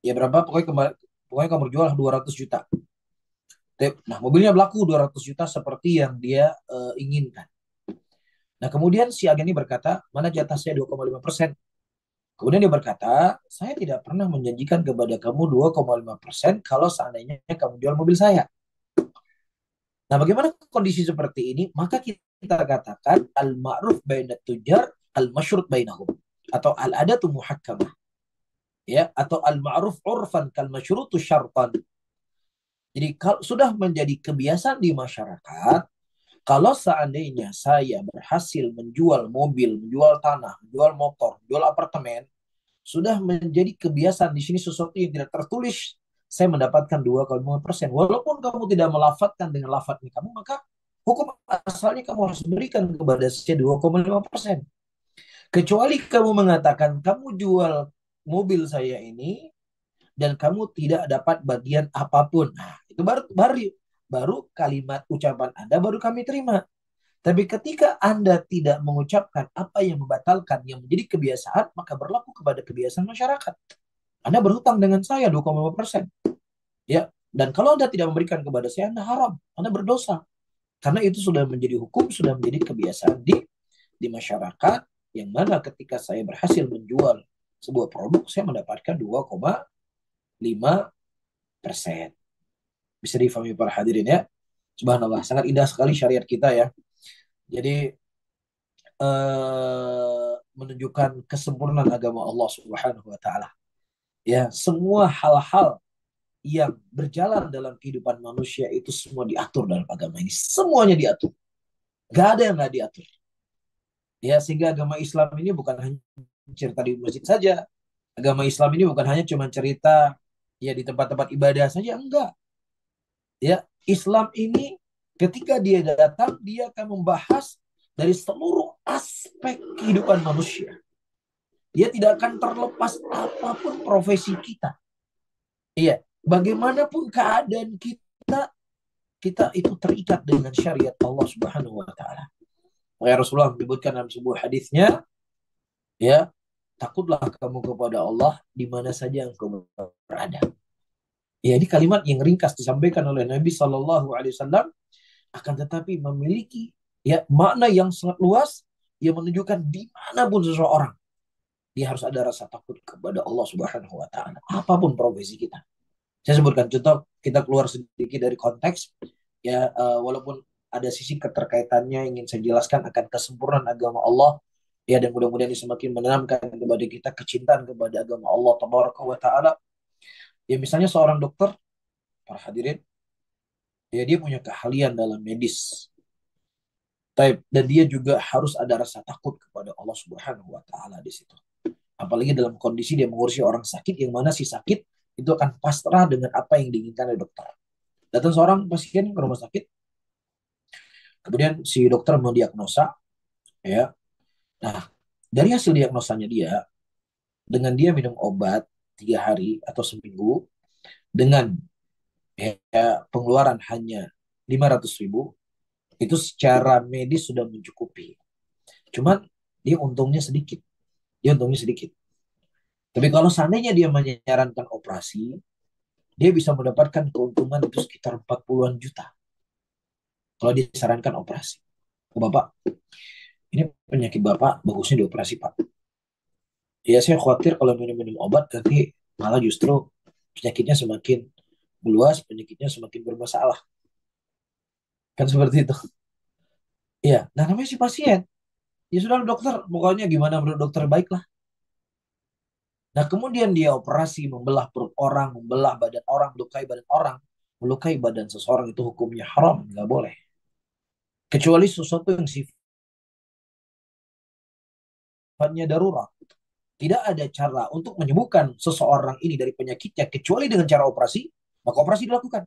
Ya berapa? Pokoknya kamu jual 200 juta. Nah, mobilnya berlaku 200 juta seperti yang dia inginkan. Nah, kemudian si agen ini berkata, mana jatah saya 2,5%? Kemudian dia berkata, saya tidak pernah menjanjikan kepada kamu 2,5% kalau seandainya kamu jual mobil saya. Nah, bagaimana kondisi seperti ini? Maka kita katakan al-ma'ruf baina tujar, al-masyrut bainahum. Atau al-adatu muhakkamah. Ya, atau al-ma'ruf urfan kal-masyrutu syartan. Jadi kalau sudah menjadi kebiasaan di masyarakat, kalau seandainya saya berhasil menjual mobil, menjual tanah, menjual motor, menjual apartemen, sudah menjadi kebiasaan di sini sesuatu yang tidak tertulis, saya mendapatkan 2,5%. Walaupun kamu tidak melafatkan dengan lafadznya kamu, maka hukum asalnya kamu harus berikan kepada saya 2,5%. Kecuali kamu mengatakan kamu jual mobil saya ini dan kamu tidak dapat bagian apapun. Nah, itu baru kalimat ucapan Anda baru kami terima. Tapi ketika Anda tidak mengucapkan apa yang membatalkan yang menjadi kebiasaan, maka berlaku kepada kebiasaan masyarakat. Anda berhutang dengan saya 2,5%. Ya, dan kalau Anda tidak memberikan kepada saya, Anda haram, Anda berdosa. Karena itu sudah menjadi hukum, sudah menjadi kebiasaan di masyarakat, yang mana ketika saya berhasil menjual sebuah produk, saya mendapatkan 2,5%. Bisa difahami para hadirin ya. Subhanallah, sangat indah sekali syariat kita ya. Jadi menunjukkan kesempurnaan agama Allah Subhanahu wa taala. Ya, semua hal-hal yang berjalan dalam kehidupan manusia itu semua diatur dalam agama ini. Semuanya diatur. Gak ada yang gak diatur. Ya, sehingga agama Islam ini bukan hanya cerita di masjid saja. Agama Islam ini bukan hanya cuma cerita ya di tempat-tempat ibadah saja, enggak. Ya, Islam ini Ketika dia datang, dia akan membahas dari seluruh aspek kehidupan manusia. Dia tidak akan terlepas apapun profesi kita. Iya, bagaimanapun keadaan kita, kita itu terikat dengan syariat Allah Subhanahu wa taala. Maka Rasulullah menyebutkan dalam sebuah hadisnya, ya, takutlah kamu kepada Allah di mana saja engkau berada. Ya, ini kalimat yang ringkas disampaikan oleh Nabi Shallallahu Alaihi Wasallam, akan tetapi memiliki ya makna yang sangat luas yang menunjukkan di manapun seseorang dia harus ada rasa takut kepada Allah Subhanahu Wa Taala. Apapun profesi kita. Saya sebutkan contoh, kita keluar sedikit dari konteks, ya, walaupun ada sisi keterkaitannya ingin saya jelaskan akan kesempurnaan agama Allah, ya, dan mudah-mudahan ini semakin menanamkan kepada kita kecintaan kepada agama Allah Tabaraka wa Taala. Ya, misalnya seorang dokter, para hadirin, ya, dia punya keahlian dalam medis. Dan dia juga harus ada rasa takut kepada Allah Subhanahu wa taala di situ. Apalagi dalam kondisi dia mengurusi orang sakit, yang mana si sakit itu akan pasrah dengan apa yang diinginkan oleh dokter. Datang seorang pasien ke rumah sakit, kemudian si dokter mendiagnosa, ya. Nah, dari hasil diagnosanya dia, dengan dia minum obat 3 hari atau seminggu dengan, ya, pengeluaran hanya 500.000, itu secara medis sudah mencukupi. Cuman dia untungnya sedikit. Dia untungnya sedikit. Tapi kalau seandainya dia menyarankan operasi, dia bisa mendapatkan keuntungan itu sekitar 40-an juta. Kalau disarankan operasi. Oh, Bapak, ini penyakit Bapak bagusnya dioperasi, Pak. Ya, saya khawatir kalau minum-minum obat nanti malah justru penyakitnya semakin meluas, penyakitnya semakin bermasalah. Kan seperti itu. Iya, nah namanya si pasien. Ya sudah dokter, pokoknya gimana menurut dokter baiklah. Nah, kemudian dia operasi membelah perut orang, membelah badan orang, melukai badan orang. Melukai badan seseorang itu hukumnya haram, nggak boleh. Kecuali sesuatu yang sifatnya darurat. Tidak ada cara untuk menyembuhkan seseorang ini dari penyakitnya kecuali dengan cara operasi, maka operasi dilakukan.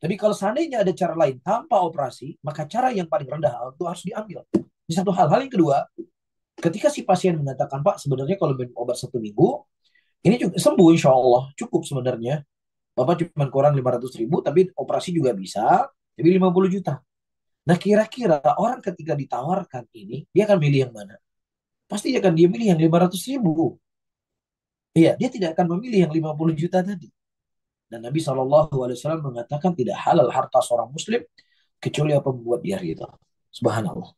Tapi kalau seandainya ada cara lain tanpa operasi, maka cara yang paling rendah itu harus diambil. Ini satu hal. Hal yang kedua, ketika si pasien mengatakan, Pak, sebenarnya kalau minum obat 1 minggu, ini juga sembuh insya Allah, cukup sebenarnya. Bapak cuma kurang 500.000, tapi operasi juga bisa, tapi 50 juta. Nah, kira-kira orang ketika ditawarkan ini, dia akan milih yang mana? Pasti akan dia milih yang 500.000. Iya, dia tidak akan memilih yang 50 juta tadi. Dan Nabi SAW mengatakan tidak halal harta seorang muslim kecuali apa membuat dia ridha. Subhanallah.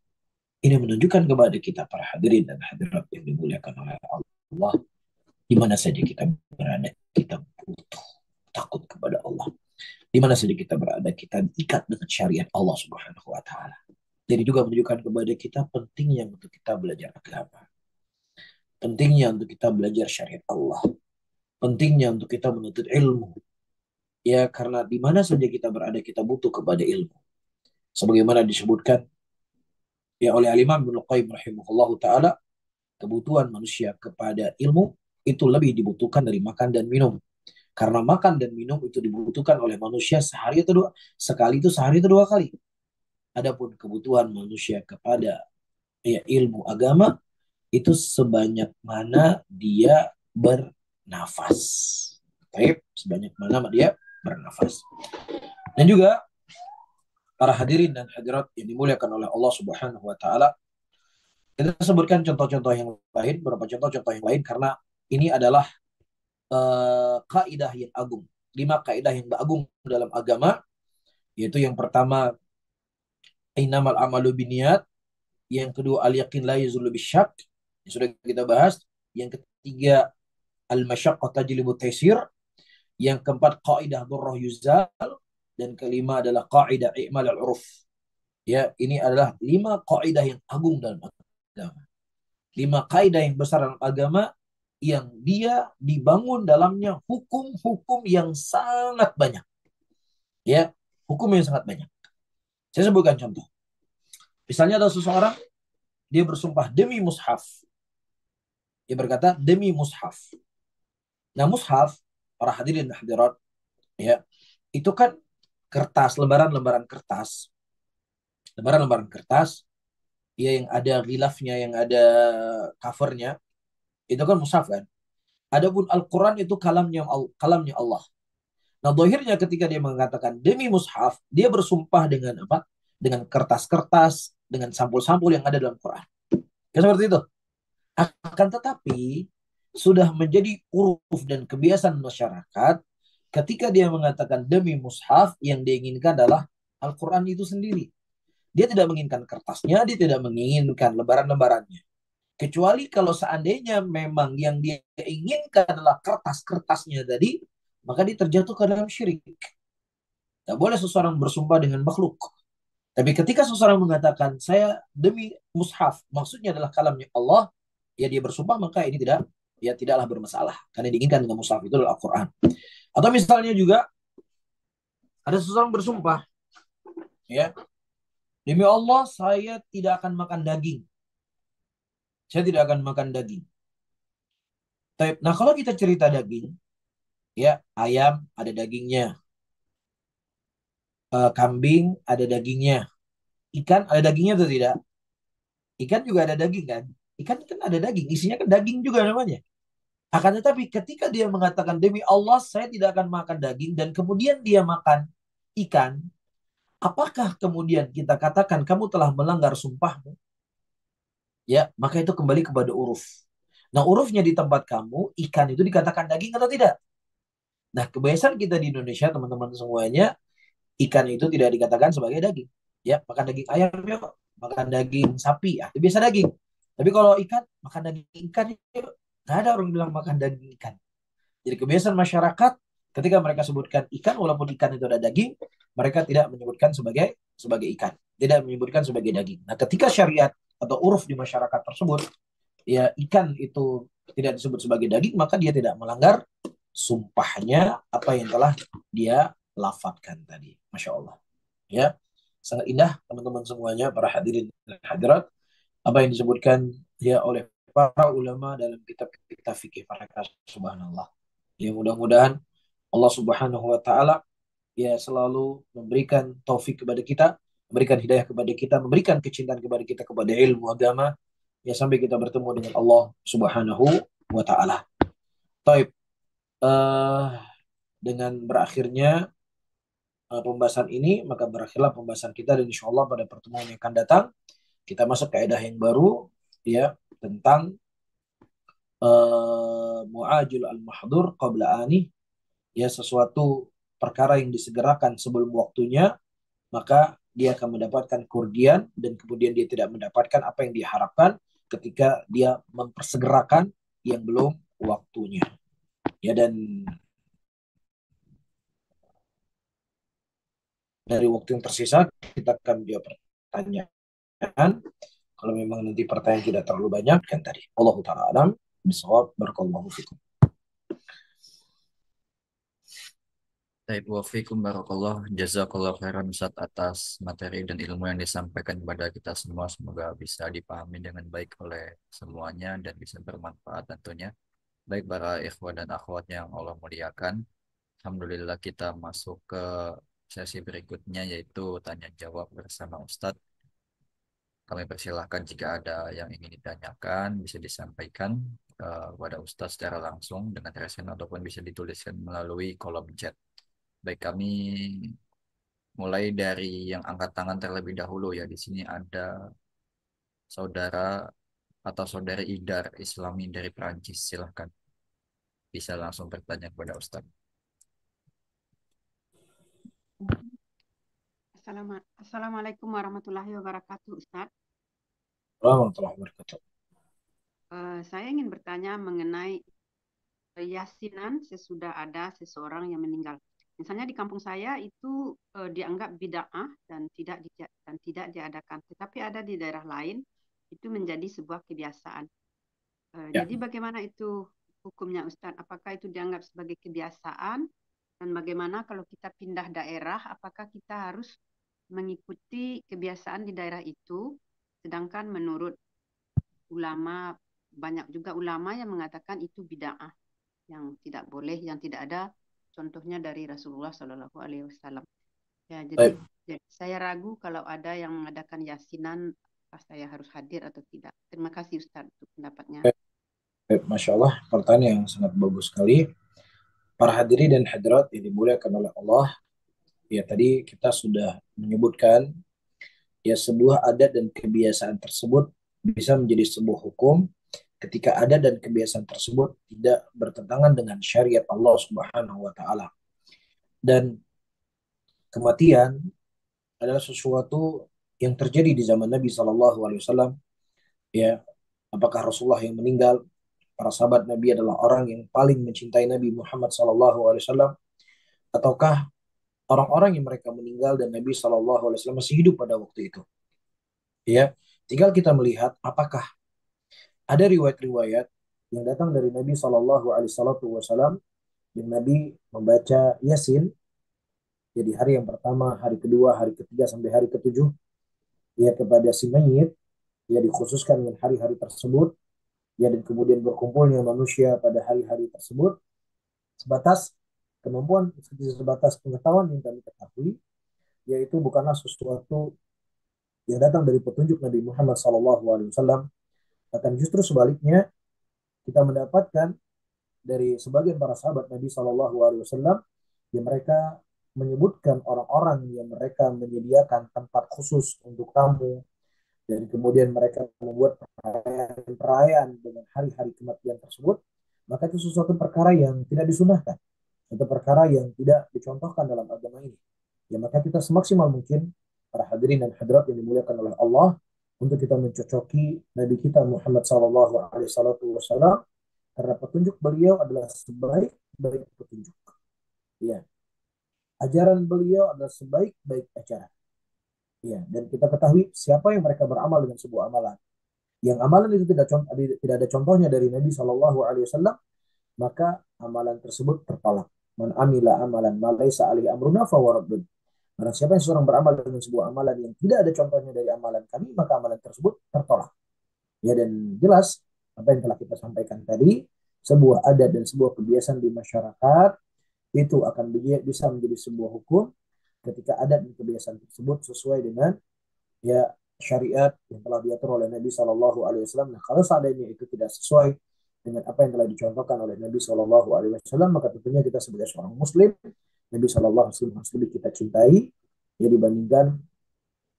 Ini menunjukkan kepada kita para hadirin dan hadirat yang dimuliakan oleh Allah, di mana saja kita berada, kita butuh takut kepada Allah. Di mana saja kita berada, kita ikat dengan syariat Allah Subhanahu wa taala. Jadi juga menunjukkan kepada kita pentingnya untuk kita belajar agama. Pentingnya untuk kita belajar syariat Allah. Pentingnya untuk kita menuntut ilmu. Ya, karena di mana saja kita berada, kita butuh kepada ilmu. Sebagaimana disebutkan, ya, oleh Al-Imam Ibnu Qayyim rahimahullahu taala, kebutuhan manusia kepada ilmu itu lebih dibutuhkan dari makan dan minum. Karena makan dan minum itu dibutuhkan oleh manusia sehari atau dua sekali, itu sehari atau 2 kali. Adapun kebutuhan manusia kepada, ya, ilmu agama itu sebanyak mana dia bernafas. Baik, sebanyak mana dia bernafas. Dan juga para hadirin dan hadirat yang dimuliakan oleh Allah Subhanahu wa taala, kita sebutkan contoh-contoh yang lain, beberapa contoh-contoh yang lain, karena ini adalah kaidah yang agung. 5 kaidah yang agung dalam agama, yaitu yang pertama, innamal amalu binniyat, yang kedua, al yaqin la yazulu bisyak, yang sudah kita bahas, yang ketiga, al masyaqqah tajlibu taysir, yang keempat, kaidah durrah yuzal, dan kelima adalah kaidah i'mal al-uruf. Ya, ini adalah 5 kaidah yang agung dalam agama. 5 kaidah yang besar dalam agama, yang dia dibangun dalamnya hukum-hukum yang sangat banyak. Ya, hukum yang sangat banyak. Saya sebutkan contoh. Misalnya ada seseorang, dia bersumpah demi mushaf. Dia berkata demi mushaf. Nah, mushaf, para hadirin dan hadirat, ya, itu kan kertas, lembaran-lembaran kertas lembaran-lembaran kertas, ya yang ada ghilafnya, yang ada covernya, itu kan mushaf kan. Adapun Al-Quran itu kalamnya Allah. Nah, dohirnya ketika dia mengatakan demi mushaf, dia bersumpah dengan apa? Dengan kertas-kertas, dengan sampul-sampul yang ada dalam Quran. Ya, seperti itu. Akan tetapi, sudah menjadi uruf dan kebiasaan masyarakat, ketika dia mengatakan demi mushaf, yang diinginkan adalah Al-Quran itu sendiri. Dia tidak menginginkan kertasnya, dia tidak menginginkan lembaran-lembarannya. Kecuali kalau seandainya memang yang dia inginkan adalah kertas-kertasnya tadi, maka dia terjatuh ke dalam syirik. Tidak boleh seseorang bersumpah dengan makhluk. Tapi ketika seseorang mengatakan saya demi mushaf, maksudnya adalah kalamnya Allah, ya dia bersumpah, maka ini tidaklah bermasalah. Karena yang diinginkan dengan mushaf itu adalah Al-Quran. Atau misalnya juga ada seseorang bersumpah, ya demi Allah saya tidak akan makan daging. Saya tidak akan makan daging. Nah, kalau kita cerita daging, ya ayam ada dagingnya, kambing ada dagingnya, ikan ada dagingnya atau tidak? Ikan juga ada daging kan? Ikan kan ada daging, isinya kan daging juga namanya. Akan tetapi ketika dia mengatakan demi Allah saya tidak akan makan daging dan kemudian dia makan ikan, apakah kemudian kita katakan kamu telah melanggar sumpahmu? Ya, maka itu kembali kepada uruf. Nah, urufnya di tempat kamu, ikan itu dikatakan daging atau tidak? Nah, kebiasaan kita di Indonesia, teman-teman semuanya, ikan itu tidak dikatakan sebagai daging. Ya, makan daging ayam yuk, makan daging sapi, itu biasa daging. Tapi kalau ikan, makan daging ikan yuk. Nggak ada orang bilang makan daging ikan. Jadi kebiasaan masyarakat ketika mereka sebutkan ikan, walaupun ikan itu ada daging, mereka tidak menyebutkan sebagai ikan, tidak menyebutkan sebagai daging. Nah, ketika syariat atau uruf di masyarakat tersebut, ya ikan itu tidak disebut sebagai daging, maka dia tidak melanggar sumpahnya apa yang telah dia lafadkan tadi. Masya Allah. Ya, sangat indah teman-teman semuanya, para hadirin dan hadirat, apa yang disebutkan ya oleh para ulama dalam kitab-kitab fikih mereka, subhanallah. Ya, mudah-mudahan Allah Subhanahu wa taala ya selalu memberikan taufik kepada kita, memberikan hidayah kepada kita, memberikan kecintaan kepada kita kepada ilmu agama ya sampai kita bertemu dengan Allah Subhanahu wa taala. Taib, eh, dengan berakhirnya pembahasan ini, maka berakhirlah pembahasan kita dan insya Allah pada pertemuan yang akan datang kita masuk ke kaidah yang baru ya tentang muajil al-mahdur qabla ani, ya sesuatu perkara yang disegerakan sebelum waktunya, maka dia akan mendapatkan kerugian dan kemudian dia tidak mendapatkan apa yang diharapkan ketika dia mempersegerakan yang belum waktunya. Ya, dan dari waktu yang tersisa kita akan jawab pertanyaan. Kalau memang nanti pertanyaan tidak terlalu banyak kan tadi. Allahu taala alam bisawab, barakallahu fikum. Baik, wafikum barakallah, jazakallah khairan Ustaz atas materi dan ilmu yang disampaikan kepada kita semua. Semoga bisa dipahami dengan baik oleh semuanya dan bisa bermanfaat tentunya. Baik para ikhwan dan akhwat yang Allah muliakan, Alhamdulillah kita masuk ke sesi berikutnya yaitu tanya jawab bersama Ustadz. Kami persilahkan jika ada yang ingin ditanyakan bisa disampaikan kepada Ustadz secara langsung dengan resen ataupun bisa dituliskan melalui kolom chat. Baik, kami mulai dari yang angkat tangan terlebih dahulu ya. Di sini ada saudara atau saudari Idar Islami dari Perancis. Silahkan bisa langsung bertanya kepada Ustadz. Assalamualaikum warahmatullahi wabarakatuh, Ustaz. Warahmatullahi wabarakatuh. Saya ingin bertanya mengenai yasinan sesudah ada seseorang yang meninggal. Misalnya di kampung saya itu dianggap bid'ah dan tidak diadakan. Tetapi ada di daerah lain itu menjadi sebuah kebiasaan. Ya. Jadi bagaimana itu hukumnya, Ustaz? Apakah itu dianggap sebagai kebiasaan? Dan bagaimana kalau kita pindah daerah, apakah kita harus mengikuti kebiasaan di daerah itu? Sedangkan menurut ulama, banyak juga ulama yang mengatakan itu bid'ah, yang tidak boleh, yang tidak ada contohnya dari Rasulullah Shallallahu Alaihi Wasallam. Ya, Baik, jadi saya ragu kalau ada yang mengadakan yasinan, apa saya harus hadir atau tidak. Terima kasih Ustadz untuk pendapatnya. baik, baik. Masya Allah, pertanyaan yang sangat bagus sekali. Para hadirin dan hadirat yang dimuliakan oleh Allah, ya tadi kita sudah menyebutkan ya sebuah adat dan kebiasaan tersebut bisa menjadi sebuah hukum ketika adat dan kebiasaan tersebut tidak bertentangan dengan syariat Allah Subhanahu wa taala. Dan kematian adalah sesuatu yang terjadi di zaman Nabi Shallallahu alaihi wasallam, ya. Apakah Rasulullah yang meninggal, para sahabat Nabi adalah orang yang paling mencintai Nabi Muhammad Shallallahu alaihi wasallam, ataukah orang-orang yang mereka meninggal dan Nabi Shallallahu alaihi wasallam masih hidup pada waktu itu, ya. Tinggal kita melihat apakah ada riwayat-riwayat yang datang dari Nabi Shallallahu alaihi wasallam yang Nabi membaca Yasin, jadi hari yang pertama, hari kedua, hari ketiga sampai hari ketujuh, ya, kepada si mayit, ya, dikhususkan dengan hari-hari tersebut, ya, dan kemudian berkumpulnya manusia pada hari-hari tersebut sebatas kemampuan, sebatas pengetahuan yang kami ketahui, yaitu bukanlah sesuatu yang datang dari petunjuk Nabi Muhammad SAW, akan justru sebaliknya kita mendapatkan dari sebagian para sahabat Nabi SAW yang mereka menyebutkan orang-orang yang mereka menyediakan tempat khusus untuk tamu, dan kemudian mereka membuat perayaan dengan hari-hari kematian tersebut, maka itu sesuatu perkara yang tidak disunahkan, suatu perkara yang tidak dicontohkan dalam agama ini. Ya, maka kita semaksimal mungkin, para hadirin dan hadirat yang dimuliakan oleh Allah, untuk kita mencocoki Nabi kita Muhammad Sallallahu Alaihi Wasallam, karena petunjuk beliau adalah sebaik-baik petunjuk. Ya, ajaran beliau adalah sebaik-baik ajaran. Ya, dan kita ketahui siapa yang mereka beramal dengan sebuah amalan, yang amalan itu tidak ada contohnya dari Nabi Shallallahu Alaihi Wasallam, maka amalan tersebut tertolak. Man amila amalan malaysa alaihi amruna fawaradun. Barang siapa yang seorang beramal dengan sebuah amalan yang tidak ada contohnya dari amalan kami, maka amalan tersebut tertolak. Ya, dan jelas apa yang telah kita sampaikan tadi, sebuah adat dan sebuah kebiasaan di masyarakat itu akan bisa menjadi sebuah hukum ketika adat dan kebiasaan tersebut sesuai dengan, ya, syariat yang telah diatur oleh Nabi Shallallahu Alaihi Wasallam. Nah, kalau seandainya itu tidak sesuai dengan apa yang telah dicontohkan oleh Nabi Shallallahu Alaihi Wasallam, maka tentunya kita sebagai seorang Muslim, Nabi Shallallahu Alaihi Wasallam harus lebih kita cintai, ya, dibandingkan,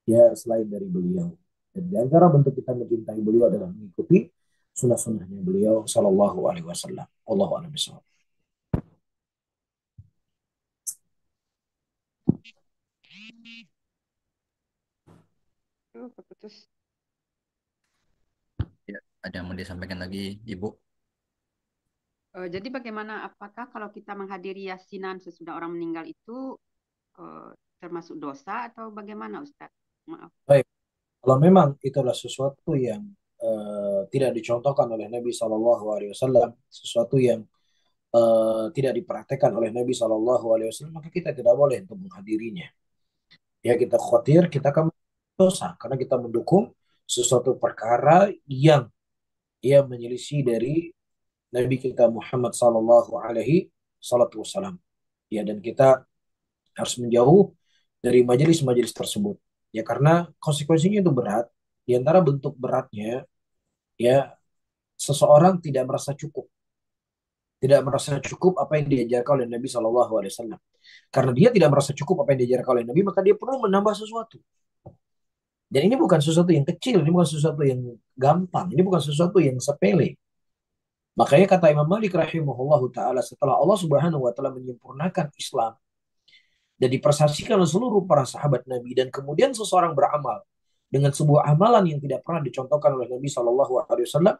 ya, selain dari beliau. Dan di antara bentuk kita mencintai beliau adalah mengikuti sunnah-sunnahnya beliau Shallallahu Alaihi Wasallam. Allahu a'lam bishawab. Putus. Ya, ada yang mau disampaikan lagi, Ibu? Jadi bagaimana, apakah kalau kita menghadiri yasinan sesudah orang meninggal itu termasuk dosa atau bagaimana Ustadz? Maaf. Baik, kalau memang itulah sesuatu yang tidak dicontohkan oleh Nabi Shallallahu Alaihi Wasallam, sesuatu yang tidak dipraktekkan oleh Nabi Shallallahu Alaihi Wasallam, maka kita tidak boleh untuk menghadirinya. Ya, kita khawatir kita akan dosa karena kita mendukung sesuatu perkara yang ia menyelisih dari Nabi kita Muhammad Sallallahu Alaihi Wasallam. Ya, dan kita harus menjauh dari majelis-majelis tersebut. Ya, karena konsekuensinya itu berat. Di antara bentuk beratnya, ya, seseorang tidak merasa cukup apa yang diajarkan oleh Nabi Shallallahu Alaihi Wasallam. Karena dia tidak merasa cukup apa yang diajarkan oleh Nabi, maka dia perlu menambah sesuatu. Dan ini bukan sesuatu yang kecil, ini bukan sesuatu yang gampang, ini bukan sesuatu yang sepele. Makanya kata Imam Malik rahimahullah taala, setelah Allah Subhanahu wa taala menyempurnakan Islam dan dipersaksikan oleh seluruh para sahabat Nabi, dan kemudian seseorang beramal dengan sebuah amalan yang tidak pernah dicontohkan oleh Nabi Shallallahu Alaihi Wasallam,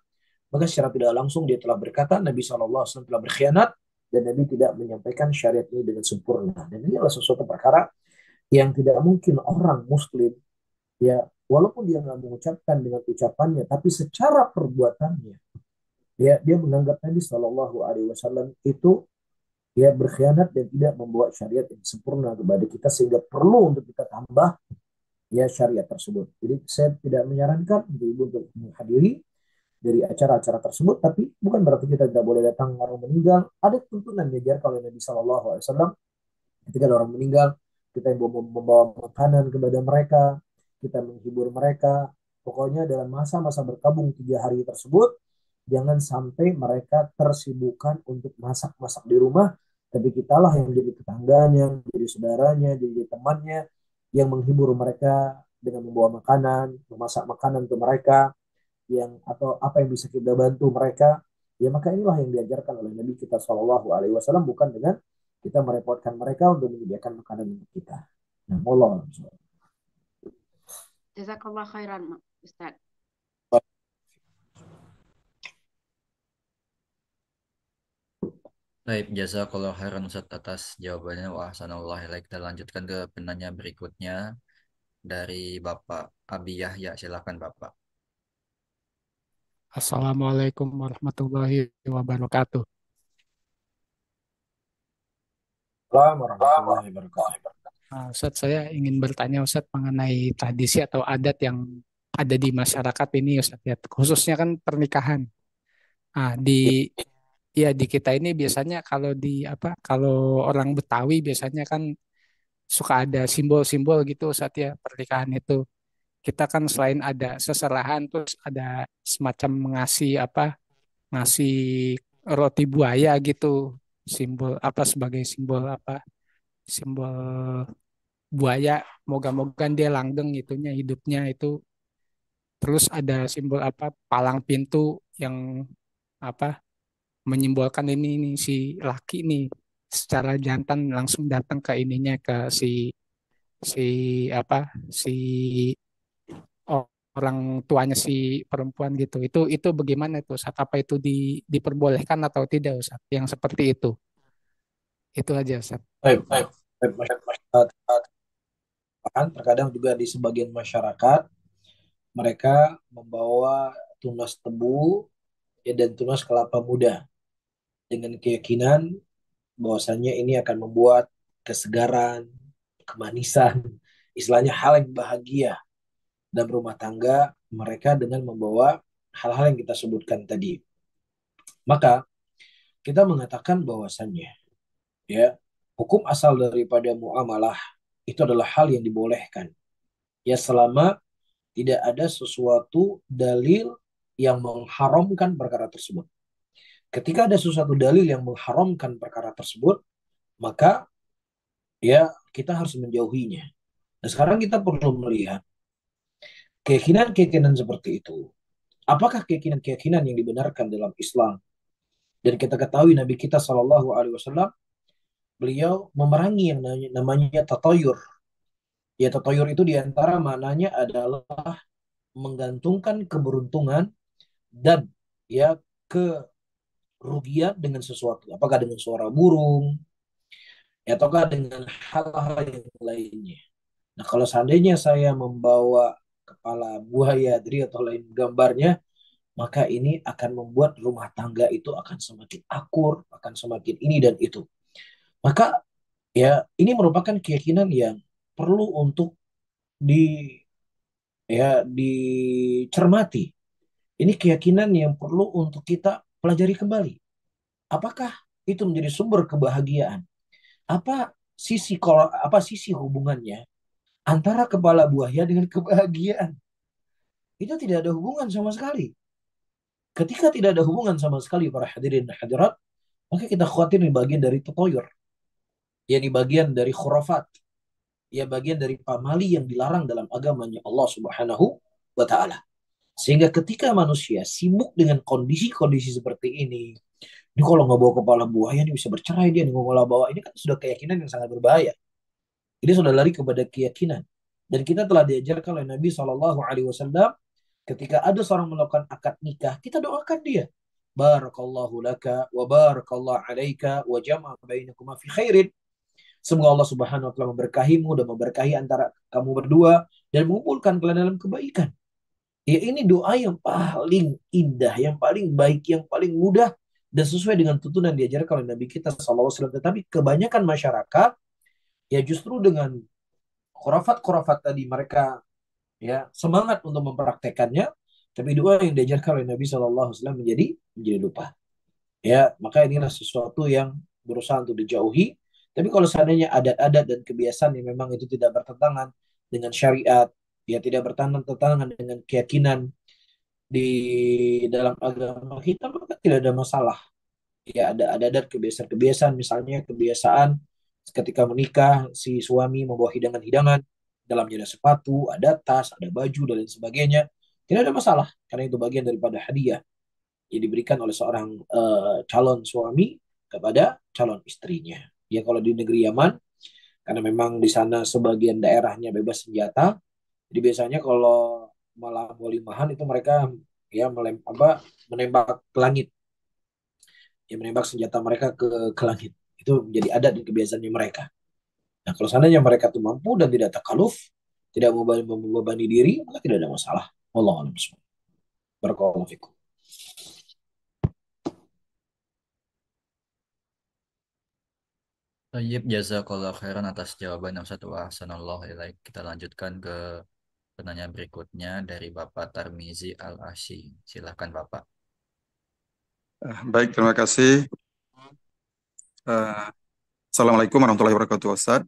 maka secara tidak langsung dia telah berkata Nabi Shallallahu Alaihi Wasallam telah berkhianat, dan Nabi tidak menyampaikan syariat ini dengan sempurna. Dan ini adalah sesuatu perkara yang tidak mungkin orang Muslim, ya, walaupun dia nggak mengucapkan dengan ucapannya, tapi secara perbuatannya, ya, dia menganggap Nabi Shallallahu Alaihi Wasallam itu, ya, berkhianat dan tidak membawa syariat yang sempurna kepada kita, sehingga perlu untuk kita tambah, ya, syariat tersebut. Jadi saya tidak menyarankan ibu untuk menghadiri dari acara-acara tersebut, tapi bukan berarti kita tidak boleh datang orang meninggal. Ada tuntunan diajarkan oleh Nabi Shallallahu Alaihi Wasallam ketika ada orang meninggal, kita yang membawa makanan kepada mereka, kita menghibur mereka. Pokoknya dalam masa-masa berkabung 3 hari tersebut, jangan sampai mereka tersibukkan untuk masak-masak di rumah, tapi kitalah yang jadi tetangganya, jadi saudaranya, jadi temannya, yang menghibur mereka dengan membawa makanan, memasak makanan untuk mereka, yang atau apa yang bisa kita bantu mereka. Ya maka inilah yang diajarkan oleh Nabi kita Shallallahu Alaihi Wasallam, bukan dengan kita merepotkan mereka untuk menyediakan makanan untuk kita. Nah, Allah. Jazakallah khairan, Ustaz. Baik, jazakallah khairan Ustaz atas jawabannya. Wah, sanallah. Kita lanjutkan ke penanya berikutnya dari Bapak Abi Yahya. Silakan Bapak. Assalamualaikum warahmatullahi wabarakatuh. Assalamualaikum warahmatullahi wabarakatuh. Ustaz, saya ingin bertanya Ustaz mengenai tradisi atau adat yang ada di masyarakat ini Ustaz ya, khususnya kan pernikahan. Di kita ini biasanya kalau kalau orang Betawi biasanya kan suka ada simbol-simbol gitu Ustaz ya, pernikahan itu. Kita kan selain ada seserahan terus ada semacam ngasih roti buaya gitu, simbol sebagai simbol buaya, moga-moga dia langgeng itunya hidupnya itu. Terus ada simbol palang pintu yang apa menyimbolkan ini si laki nih secara jantan langsung datang ke ininya ke si apa si orang tuanya si perempuan gitu. Itu bagaimana itu Ustaz? Apa itu diperbolehkan atau tidak Ustaz? Yang seperti itu. Itu aja Ustaz. Baik, baik, baik, masyarakat. Terkadang juga di sebagian masyarakat mereka membawa tunas tebu, ya, dan tunas kelapa muda dengan keyakinan bahwasanya ini akan membuat kesegaran, kemanisan, istilahnya hal yang bahagia dalam rumah tangga mereka dengan membawa hal-hal yang kita sebutkan tadi. Maka kita mengatakan bahwasannya, ya, hukum asal daripada muamalah itu adalah hal yang dibolehkan, ya, selama tidak ada sesuatu dalil yang mengharamkan perkara tersebut. Ketika ada sesuatu dalil yang mengharamkan perkara tersebut, maka ya kita harus menjauhinya. Nah, sekarang kita perlu melihat keyakinan-keyakinan seperti itu. Apakah keyakinan-keyakinan yang dibenarkan dalam Islam? Dan kita ketahui Nabi kita Shallallahu Alaihi Wasallam, beliau memerangi yang namanya tatayur. Ya, tatayur itu diantara maknanya adalah menggantungkan keberuntungan dan ya kerugian dengan sesuatu. Apakah dengan suara burung, ya, ataukah dengan hal-hal yang lainnya. Nah, kalau seandainya saya membawa kepala buaya dari atau lain gambarnya, maka ini akan membuat rumah tangga itu akan semakin akur, akan semakin ini dan itu. Maka ya ini merupakan keyakinan yang perlu untuk di dicermati. Ini keyakinan yang perlu untuk kita pelajari kembali. Apakah itu menjadi sumber kebahagiaan? Apa sisi hubungannya antara kepala buaya dengan kebahagiaan? Itu tidak ada hubungan sama sekali. Ketika tidak ada hubungan sama sekali para hadirin dan hadirat, maka kita khawatir ini bagian dari tatoyur. Ya, ini bagian dari khurafat. Ya, bagian dari pamali yang dilarang dalam agamanya Allah Subhanahu wa Ta'ala. Sehingga ketika manusia sibuk dengan kondisi-kondisi seperti ini kalau nggak bawa kepala buaya ini bisa bercerai dia, nggak bawa ini kan sudah keyakinan yang sangat berbahaya. Ini sudah lari kepada keyakinan. Dan kita telah diajarkan oleh Nabi Shallallahu Alaihi Wasallam, ketika ada seorang melakukan akad nikah, kita doakan dia. Barakallahu laka wa barakallahu alaika wa jama'a bainakuma fi khairin. Semoga Allah Subhanahu wa taala memberkahimu dan memberkahi antara kamu berdua dan mengumpulkan kalian dalam kebaikan. Ya, ini doa yang paling indah, yang paling baik, yang paling mudah dan sesuai dengan tuntunan diajarkan oleh Nabi kita sallallahu alaihi wasallam. Tetapi kebanyakan masyarakat ya justru dengan khurafat-khurafat tadi mereka ya semangat untuk mempraktekannya, tapi doa yang diajarkan oleh Nabi sallallahu alaihi wasallam menjadi lupa. Ya, maka inilah sesuatu yang berusaha untuk dijauhi. Tapi kalau seandainya adat-adat dan kebiasaan yang memang itu tidak bertentangan dengan syariat, ya tidak bertentangan dengan keyakinan di dalam agama kita, maka tidak ada masalah. Ya ada adat kebiasaan-kebiasaan, misalnya kebiasaan ketika menikah si suami membawa hidangan-hidangan, dalamnya ada sepatu, ada tas, ada baju dan lain sebagainya. Tidak ada masalah karena itu bagian daripada hadiah yang diberikan oleh seorang calon suami kepada calon istrinya. Ya kalau di negeri Yaman, karena memang di sana sebagian daerahnya bebas senjata, jadi biasanya kalau malam walimahan itu mereka ya menembak ke langit, ya menembak senjata mereka ke langit. Itu menjadi adat dan kebiasaannya mereka. Nah kalau seandainya mereka tuh mampu dan tidak takaluf, tidak membebani diri, maka tidak ada masalah. Wallahu a'lam bishawab. Barakallahu fikum. Tayyib, jazakallah khairan atas jawaban Ustaz wa ahsanallahu ilaik. Kita lanjutkan ke penanya berikutnya dari Bapak Tarmizi Al-Asy. Silahkan Bapak. Baik, terima kasih. Eh, Assalamualaikum warahmatullahi wabarakatuh, Ustaz.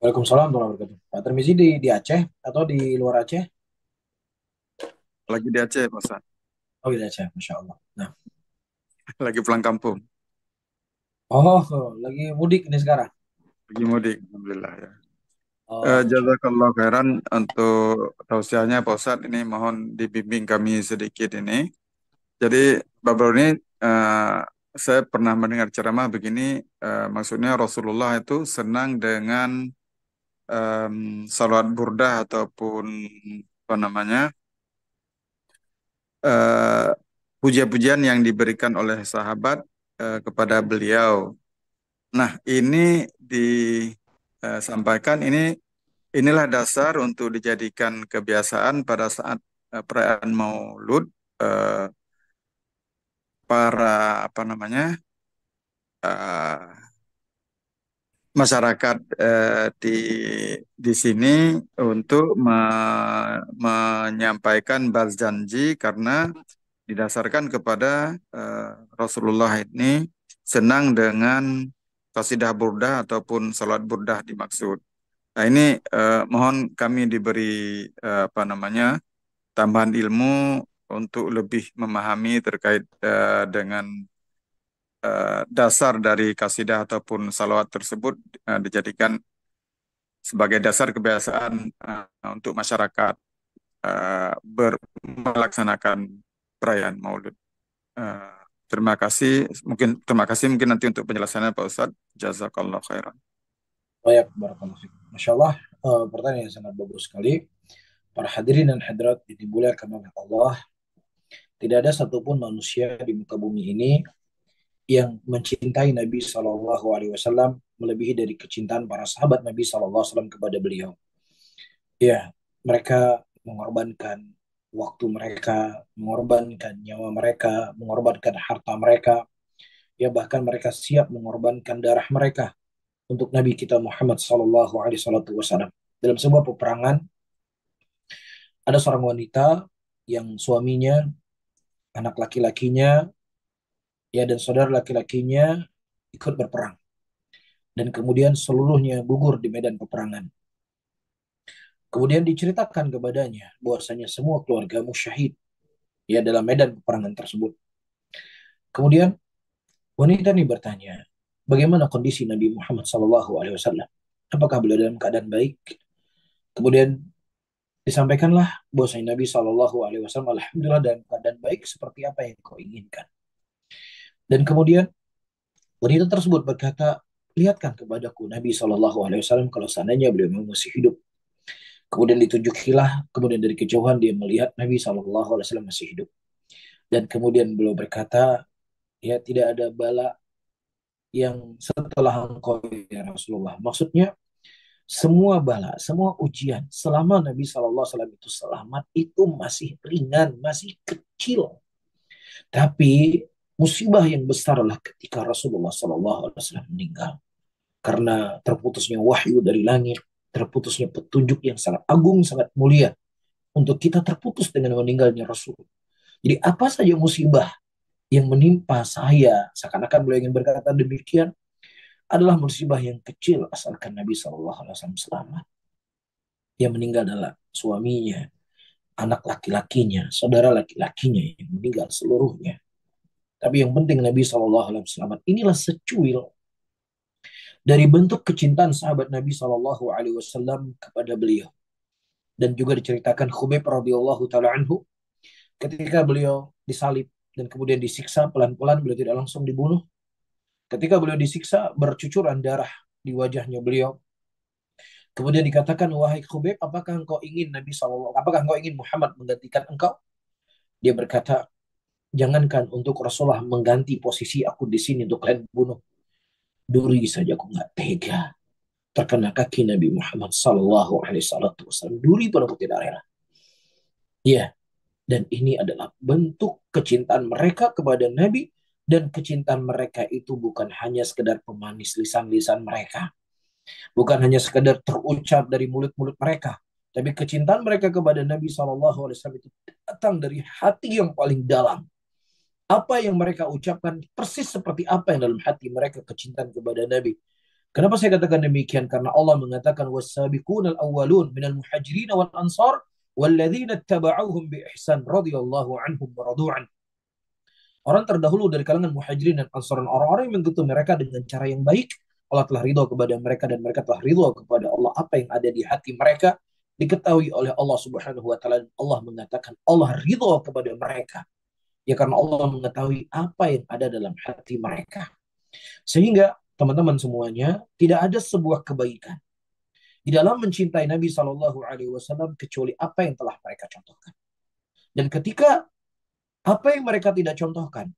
Waalaikumsalam warahmatullahi wabarakatuh. Pak Termizi di Aceh atau di luar Aceh? Lagi di Aceh, Pak Ustaz. Oh di Aceh, Masya Allah. Nah, Lagi pulang kampung. oh lagi mudik ini sekarang. Lagi mudik, Alhamdulillah ya. Oh, Masya Allah. Jazakallah khairan untuk tausiahnya, Pak Ustaz. Ini mohon dibimbing kami sedikit ini. Jadi, baru ini saya pernah mendengar ceramah begini, maksudnya Rasulullah itu senang dengan salawat burdah ataupun apa namanya, eh, puja-pujian yang diberikan oleh sahabat kepada beliau. Nah, ini disampaikan inilah dasar untuk dijadikan kebiasaan pada saat perayaan Maulud, eh, para apa namanya eh, masyarakat di sini untuk menyampaikan berjanji karena didasarkan kepada Rasulullah ini senang dengan qasidah burdah ataupun salat burdah dimaksud. Nah ini mohon kami diberi apa namanya tambahan ilmu untuk lebih memahami terkait dengan dasar dari kasidah ataupun salawat tersebut dijadikan sebagai dasar kebiasaan untuk masyarakat melaksanakan perayaan Maulud. Eh, terima kasih mungkin nanti untuk penjelasannya Pak Ustadz. Jazakallah khairan. Baik, barakallahu fikum. Masya Allah, pertanyaan yang sangat bagus sekali. Para hadirin dan hadirat yang dimuliakan oleh Allah, tidak ada satupun manusia di muka bumi ini yang mencintai Nabi Shallallahu Alaihi Wasallam melebihi dari kecintaan para sahabat Nabi Shallallahu Alaihi Wasallam kepada beliau. Ya, mereka mengorbankan waktu mereka, mengorbankan nyawa mereka, mengorbankan harta mereka, ya bahkan mereka siap mengorbankan darah mereka untuk Nabi kita Muhammad Sallallahu Alaihi Wasallam. Dalam sebuah peperangan, ada seorang wanita yang suaminya, anak laki-lakinya, ya dan saudara laki-lakinya ikut berperang. Dan kemudian seluruhnya gugur di medan peperangan. Kemudian diceritakan kepadanya bahwasanya semua keluargamu syahid ya dalam medan peperangan tersebut. Kemudian wanita ini bertanya, bagaimana kondisi Nabi Muhammad SAW? Apakah beliau dalam keadaan baik? Kemudian disampaikanlah bahwasanya Nabi SAW alhamdulillah dalam keadaan baik seperti apa yang kau inginkan. Dan kemudian wanita tersebut berkata, lihatkan kepadaku Nabi SAW kalau seandainya beliau masih hidup. Kemudian ditunjukilah, kemudian dari kejauhan dia melihat Nabi SAW masih hidup. Dan kemudian beliau berkata, ya tidak ada bala yang setelah engkau ya Rasulullah. Maksudnya semua bala, semua ujian selama Nabi SAW itu selamat itu masih ringan, masih kecil. Tapi musibah yang besar adalah ketika Rasulullah SAW meninggal. Karena terputusnya wahyu dari langit, terputusnya petunjuk yang sangat agung, sangat mulia. Untuk kita terputus dengan meninggalnya Rasul. Jadi apa saja musibah yang menimpa saya, seakan-akan beliau ingin berkata demikian, adalah musibah yang kecil asalkan Nabi SAW selamat. Yang meninggal adalah suaminya, anak laki-lakinya, saudara laki-lakinya yang meninggal seluruhnya. Tapi yang penting Nabi SAW selamat. Inilah secuil dari bentuk kecintaan sahabat Nabi SAW kepada beliau. Dan juga diceritakan Khubayb radhiyallahu taala anhu ketika beliau disalib dan kemudian disiksa pelan-pelan, beliau tidak langsung dibunuh. Ketika beliau disiksa, bercucuran darah di wajahnya beliau. Kemudian dikatakan, wahai Khubayb, apakah engkau ingin apakah engkau ingin Muhammad menggantikan engkau? Dia berkata, jangankan untuk Rasulullah mengganti posisi aku di sini untuk kalian bunuh. Duri saja aku nggak tega terkena kaki Nabi Muhammad Sallallahu Alaihi Wasallam. Duri pun aku tidak rela. Ya, dan ini adalah bentuk kecintaan mereka kepada Nabi, dan kecintaan mereka itu bukan hanya sekedar pemanis lisan-lisan mereka, bukan hanya sekedar terucap dari mulut-mulut mereka, tapi kecintaan mereka kepada Nabi Sallallahu Alaihi Wasallam itu datang dari hati yang paling dalam. Apa yang mereka ucapkan persis seperti apa yang dalam hati mereka kecintaan kepada Nabi. Kenapa saya katakan demikian? Karena Allah mengatakan was-sabiqunal awwalun minal muhajirin wal ansar walladzina ittaba'uuhum bi ihsan radhiyallahu anhum wa radu an. Orang terdahulu dari kalangan muhajirin dan ansar, orang-orang yang mengikuti mereka dengan cara yang baik, Allah telah ridha kepada mereka dan mereka telah ridha kepada Allah. Apa yang ada di hati mereka diketahui oleh Allah Subhanahu wa taala. Allah mengatakan Allah ridha kepada mereka. Ya karena Allah mengetahui apa yang ada dalam hati mereka. Sehingga teman-teman semuanya, tidak ada sebuah kebaikan di dalam mencintai Nabi Shallallahu Alaihi Wasallam kecuali apa yang telah mereka contohkan. Dan ketika apa yang mereka tidak contohkan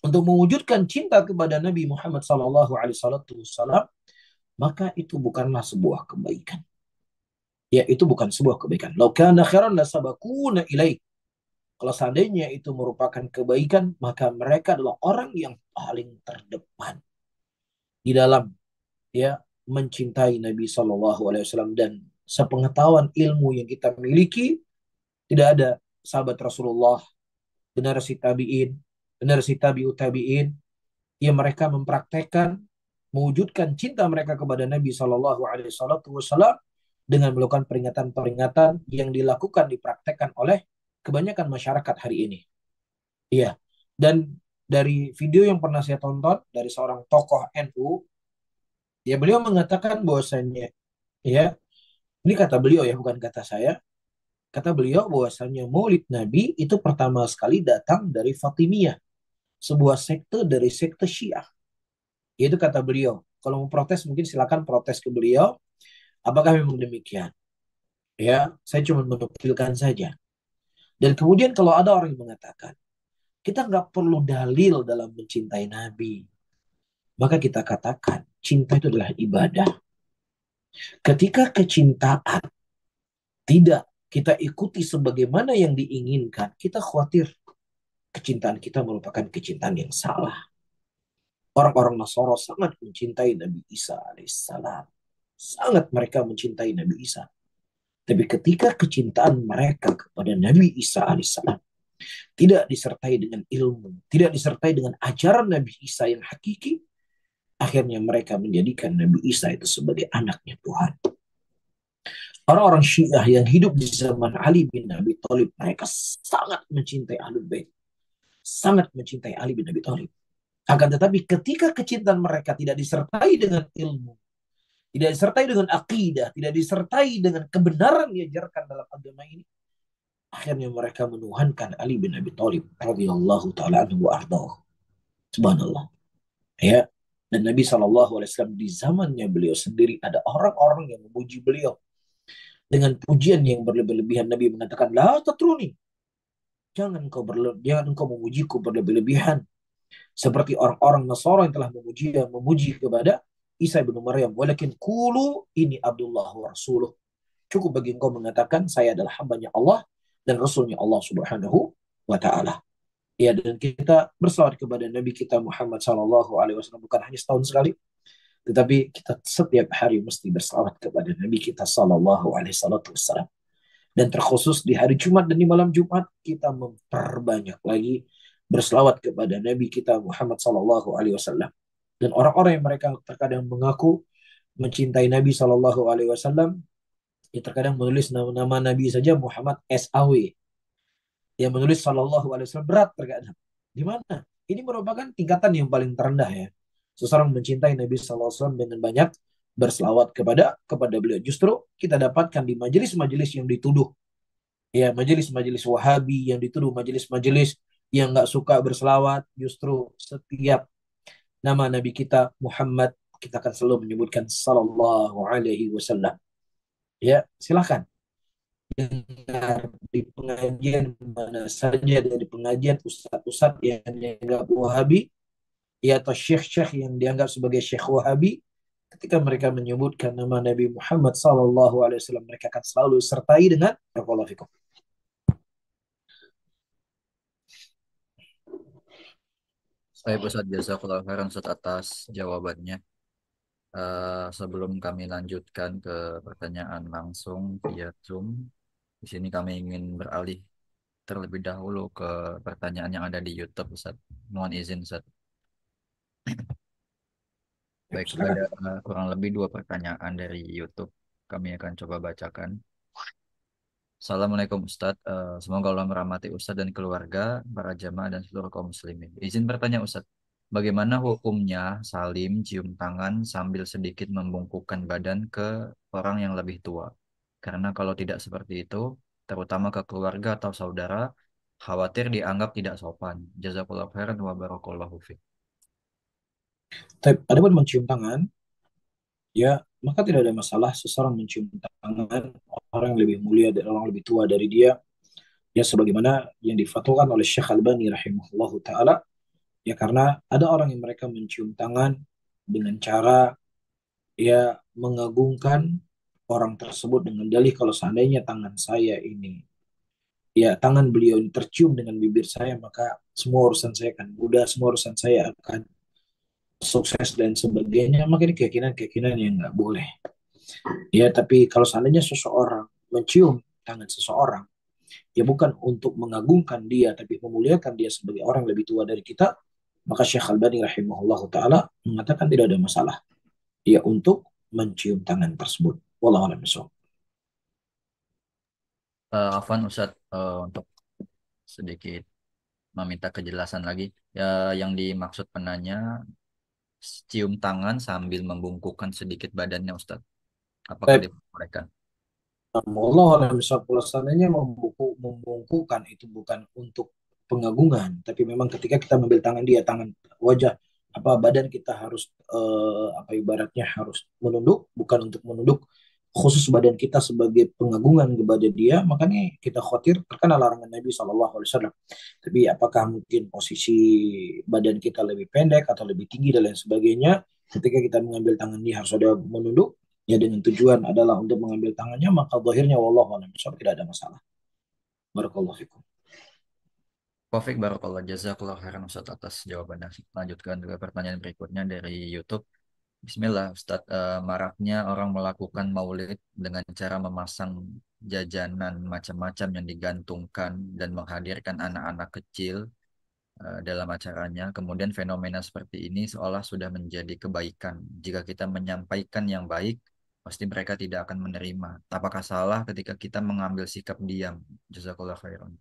untuk mewujudkan cinta kepada Nabi Muhammad Shallallahu Alaihi Wasallam, maka itu bukanlah sebuah kebaikan. Ya, itu bukan sebuah kebaikan. Lau kana khairan lasabaquna ilaih. Kalau seandainya itu merupakan kebaikan, maka mereka adalah orang yang paling terdepan di dalam mencintai Nabi Shallallahu Alaihi Wasallam. Dan sepengetahuan ilmu yang kita miliki, tidak ada sahabat Rasulullah, generasi tabiin, generasi tabiut tabiin, yang mereka mempraktekkan, mewujudkan cinta mereka kepada Nabi Shallallahu Alaihi Wasallam dengan melakukan peringatan-peringatan yang dilakukan, dipraktekkan oleh kebanyakan masyarakat hari ini. Iya. Dan dari video yang pernah saya tonton dari seorang tokoh NU, ya beliau mengatakan bahwasannya, ya ini kata beliau ya, bukan kata saya. Kata beliau bahwasannya Maulid Nabi itu pertama sekali datang dari Fatimiyah, sebuah sekte dari sekte Syiah. Itu kata beliau. Kalau mau protes mungkin silakan protes ke beliau. Apakah memang demikian? Ya, saya cuma menukilkan saja. Dan kemudian kalau ada orang yang mengatakan kita nggak perlu dalil dalam mencintai Nabi, maka kita katakan cinta itu adalah ibadah. Ketika kecintaan tidak kita ikuti sebagaimana yang diinginkan, kita khawatir kecintaan kita merupakan kecintaan yang salah. Orang-orang Nasara sangat mencintai Nabi Isa alaihissalam. Sangat mereka mencintai Nabi Isa. Tapi ketika kecintaan mereka kepada Nabi Isa alaihissalam tidak disertai dengan ilmu, tidak disertai dengan ajaran Nabi Isa yang hakiki, akhirnya mereka menjadikan Nabi Isa itu sebagai anaknya Tuhan. Orang-orang Syiah yang hidup di zaman Ali bin Abi Thalib, mereka sangat mencintai Ahlul Bait, sangat mencintai Ali bin Abi Thalib. Akan tetapi ketika kecintaan mereka tidak disertai dengan ilmu, tidak disertai dengan akidah, tidak disertai dengan kebenaran yang diajarkan dalam agama ini, akhirnya mereka menuhankan Ali bin Abi Thalib radhiyallahu taala anhu wa ardhahu. Subhanallah. Ya. Dan Nabi SAW di zamannya beliau sendiri ada orang-orang yang memuji beliau dengan pujian yang berlebih-lebihan. Nabi mengatakan, la tatruni, jangan engkau memujiku berlebih-lebihan seperti orang-orang Nasara yang telah memuji kepada Isa bin Maryam. Walakin qulu ini Abdullah wa Rasuluh. Cukup bagi engkau mengatakan saya adalah hambanya Allah dan Rasulnya Allah Subhanahu wa ta'ala. Ya, dan kita berselawat kepada Nabi kita Muhammad Sallallahu Alaihi Wasallam bukan hanya setahun sekali, tetapi kita setiap hari mesti berselawat kepada Nabi kita Sallallahu Alaihi Wasallam. Dan terkhusus di hari Jumat dan di malam Jumat kita memperbanyak lagi berselawat kepada Nabi kita Muhammad Sallallahu Alaihi Wasallam. Dan orang-orang yang mereka terkadang mengaku mencintai Nabi Shallallahu Alaihi Wasallam, ya terkadang menulis nama Nabi saja Muhammad SAW, yang menulis Shallallahu Alaihi Wasallam berat terkadang. Di mana? Ini merupakan tingkatan yang paling terendah ya. Seseorang mencintai Nabi Shallallahu Alaihi Wasallam dengan banyak berselawat kepada beliau. Justru kita dapatkan di majelis-majelis yang dituduh, ya majelis-majelis Wahabi yang dituduh majelis-majelis yang nggak suka berselawat, justru setiap nama Nabi kita Muhammad kita akan selalu menyebutkan Sallallahu Alaihi Wasallam. Ya, silakan dengar di pengajian mana saja dari pengajian ustadz-ustadz yang dianggap Wahabi, ya atau syekh-syekh yang dianggap sebagai syekh Wahabi, ketika mereka menyebutkan nama Nabi Muhammad Sallallahu Alaihi Wasallam, mereka akan selalu sertai dengan barakallahu fikum. Baik Ustaz, jazakallahu khairan Ustaz atas jawabannya. Sebelum kami lanjutkan ke pertanyaan langsung via Zoom, di sini kami ingin beralih terlebih dahulu ke pertanyaan yang ada di YouTube, Ustaz. Mohon izin, Ustaz. Baik, ada kurang lebih 2 pertanyaan dari YouTube. Kami akan coba bacakan. Assalamualaikum Ustadz. Semoga Allah merahmati Ustadz dan keluarga, para jamaah dan seluruh kaum muslimin. Izin bertanya Ustadz, bagaimana hukumnya salim cium tangan sambil sedikit membungkukkan badan ke orang yang lebih tua? Karena kalau tidak seperti itu, terutama ke keluarga atau saudara, khawatir dianggap tidak sopan. Jazakallahu khairan wa barakallahu fiik. Ada pun mencium tangan, ya maka tidak ada masalah seseorang mencium tangan orang yang lebih mulia dan orang lebih tua dari dia, ya sebagaimana yang difatwakan oleh Syekh Albani rahimahullah taala, ya karena ada orang yang mereka mencium tangan dengan cara ya mengagungkan orang tersebut dengan dalih kalau seandainya tangan saya ini, ya tangan beliau ini tercium dengan bibir saya, maka semua urusan saya akan mudah, semua urusan saya akan sukses dan sebagainya. Maka ini keyakinan-keyakinan yang nggak boleh. Ya, tapi kalau seandainya seseorang mencium tangan seseorang, ya bukan untuk mengagungkan dia, tapi memuliakan dia sebagai orang lebih tua dari kita, maka Syekh Al-Bani rahimahullah ta'ala mengatakan tidak ada masalah. Ya untuk mencium tangan tersebut. Wallahu a'lam bishawab. Afwan Ustadz, untuk sedikit meminta kejelasan lagi. Ya, yang dimaksud penanya cium tangan sambil membungkukkan sedikit badannya Ustadz. Apakah Baik, diperbolehkan? Allah a'lam bishawab. Kalau seandainya membungkukkan itu bukan untuk pengagungan, tapi memang ketika kita mengambil tangan dia, tangan wajah apa badan kita harus apa ibaratnya harus menunduk, bukan untuk menunduk khusus badan kita sebagai pengagungan kepada dia, makanya kita khawatir terkena larangan Nabi SAW. Tapi apakah mungkin posisi badan kita lebih pendek atau lebih tinggi dan lain sebagainya, ketika kita mengambil tangan dia harus ada menunduk, ya dengan tujuan adalah untuk mengambil tangannya, maka zahirnya wallahu a'lam bishawab tidak ada masalah. Barakallahu fikum. Taufik barakallah jazakallah khairan Ustaz atas jawabannya. Lanjutkan ke pertanyaan berikutnya dari YouTube. Bismillah Ustaz, maraknya orang melakukan maulid dengan cara memasang jajanan macam-macam yang digantungkan dan menghadirkan anak-anak kecil dalam acaranya. Kemudian fenomena seperti ini seolah sudah menjadi kebaikan. Jika kita menyampaikan yang baik, pasti mereka tidak akan menerima. Apakah salah ketika kita mengambil sikap diam? Jazakallah khairan.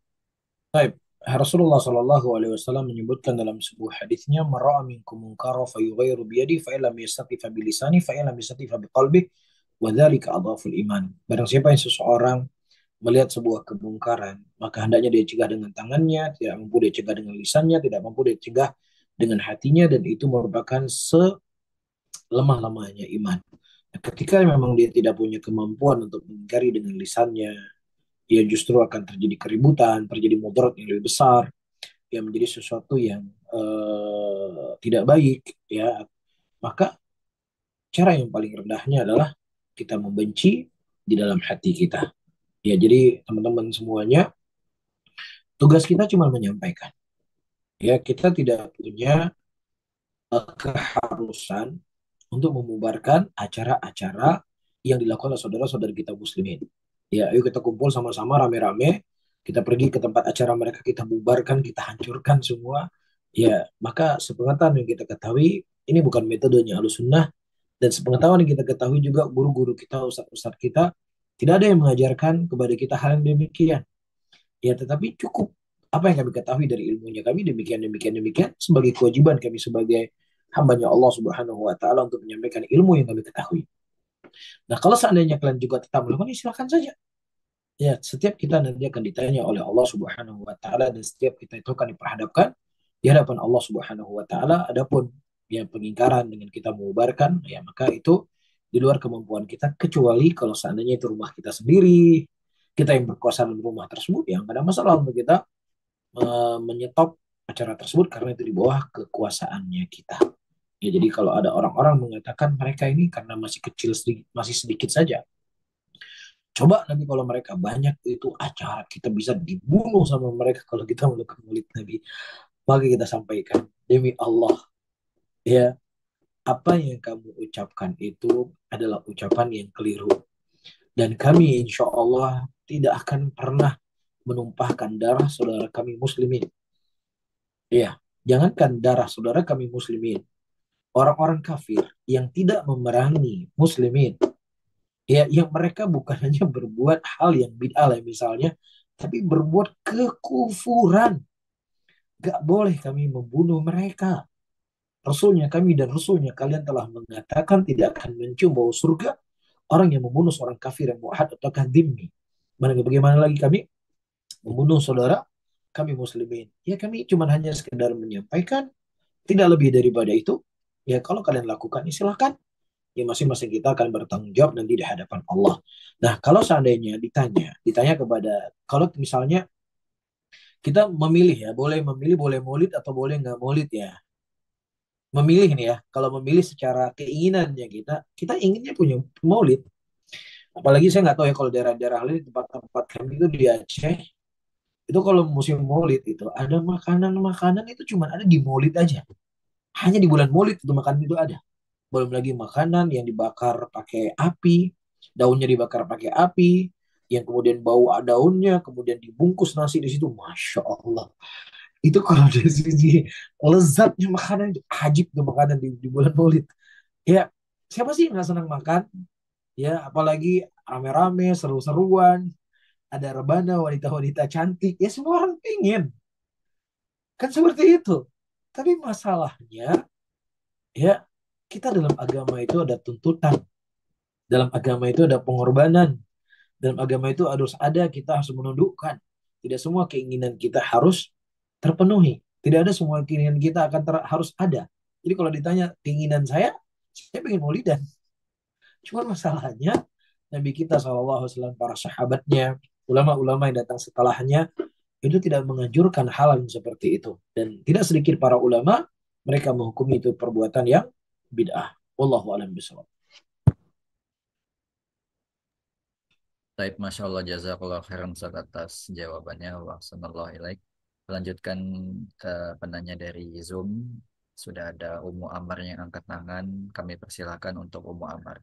Baik, Rasulullah Shallallahu Alaihi Wasallam menyebutkan dalam sebuah hadisnya, "Mara'a minkum munkara fayughayyiru biyadi, fa illam yastati fa bilisani, fa illam yastati fa biqalbi, wa dzalika adhaful iman." Barang siapa yang seseorang melihat sebuah kemungkaran, maka hendaknya dia cegah dengan tangannya, tidak mampu dia cegah dengan lisannya, tidak mampu dia cegah dengan hatinya, dan itu merupakan selemah-lemahnya iman. Nah, ketika memang dia tidak punya kemampuan untuk mengingkari dengan lisannya, ya justru akan terjadi keributan, terjadi mudarat yang lebih besar, yang menjadi sesuatu yang tidak baik, ya maka cara yang paling rendahnya adalah kita membenci di dalam hati kita. Ya jadi teman-teman semuanya, tugas kita cuma menyampaikan. Ya kita tidak punya keharusan untuk membubarkan acara-acara yang dilakukan oleh saudara-saudara kita muslimin. Ya, ayo kita kumpul sama-sama rame-rame, kita pergi ke tempat acara mereka, kita bubarkan, kita hancurkan semua. Ya, maka sepengetahuan yang kita ketahui, Ini bukan metodenya Ahlussunnah, dan sepengetahuan yang kita ketahui juga guru-guru kita, ustadz-ustadz kita, tidak ada yang mengajarkan kepada kita hal yang demikian. Ya, tetapi cukup apa yang kami ketahui dari ilmunya kami demikian demikian demikian sebagai kewajiban kami sebagai hambanya Allah Subhanahu wa taala untuk menyampaikan ilmu yang kami ketahui. Nah, kalau seandainya kalian juga tetap melakukan, ya silakan saja. Ya, setiap kita nanti akan ditanya oleh Allah Subhanahu wa taala, dan setiap kita itu akan diperhadapkan di hadapan Allah Subhanahu wa taala. Adapun yang pengingkaran dengan kita mengubarkan, ya maka itu di luar kemampuan kita, kecuali kalau seandainya itu rumah kita sendiri, kita yang berkuasa dalam rumah tersebut, yang ada masalah untuk kita menyetop acara tersebut karena itu di bawah kekuasaannya kita. Ya, jadi kalau ada orang-orang mengatakan mereka ini karena masih kecil sedikit, masih sedikit saja. Coba nanti kalau mereka banyak, itu acara kita bisa dibunuh sama mereka kalau kita melakukan maulid Nabi. Maka kita sampaikan, demi Allah, ya, apa yang kamu ucapkan itu adalah ucapan yang keliru. Dan kami insya Allah tidak akan pernah menumpahkan darah saudara kami muslimin. Ya, jangankan darah saudara kami muslimin, orang-orang kafir yang tidak memerangi muslimin, ya, yang mereka bukan hanya berbuat hal yang bid'ah lah misalnya, tapi berbuat kekufuran, gak boleh kami membunuh mereka. Rasulnya kami dan Rasulnya kalian telah mengatakan tidak akan mencium bau surga orang yang membunuh seorang kafir yang mu'ahad atau dhimmi. Bagaimana lagi kami membunuh saudara kami muslimin? Ya, kami cuma hanya sekedar menyampaikan, tidak lebih daripada itu. Ya, kalau kalian lakukan, ya silahkan. Ya, masing-masing kita akan bertanggung jawab nanti di hadapan Allah. Nah, kalau seandainya ditanya kepada, kalau misalnya kita memilih, ya, boleh memilih, boleh maulid atau boleh nggak maulid, ya. Memilih nih, ya, kalau memilih secara keinginannya kita inginnya punya maulid. Apalagi saya nggak tahu ya kalau daerah-daerah lain, tempat-tempat kami itu di Aceh, itu kalau musim maulid itu ada makanan-makanan itu cuma ada di maulid aja. Hanya di bulan maulid itu makanan itu ada. Belum lagi makanan yang dibakar pakai api, daunnya dibakar pakai api, yang kemudian bau daunnya, kemudian dibungkus nasi di situ. Masya Allah. Itu kalau dari sisi lezatnya makanan itu ajib tuh makanan di bulan Maulid. Ya, siapa sih yang nggak senang makan? Ya, apalagi rame-rame, seru-seruan, ada rebana, wanita-wanita cantik. Ya, semua orang pingin. Kan seperti itu. Tapi masalahnya, ya, kita dalam agama itu ada tuntutan. Dalam agama itu ada pengorbanan. Dalam agama itu harus ada, kita harus menundukkan. Tidak semua keinginan kita harus terpenuhi. Tidak ada semua keinginan kita akan harus ada. Jadi kalau ditanya keinginan saya pengen maulidan. Cuma masalahnya Nabi kita SAW, para sahabatnya, ulama-ulama yang datang setelahnya, itu tidak menganjurkan hal yang seperti itu. Dan tidak sedikit para ulama, mereka menghukumi itu perbuatan yang bid'ah. Wallahu a'lam bishawab. Baik, Masya Allah, jazakallah khairan Ustaz atas jawabannya. Wa sallallahu ilaik. Lanjutkan penanya dari Zoom. Sudah ada Ummu Amar yang angkat tangan. Kami persilakan untuk Ummu Amar.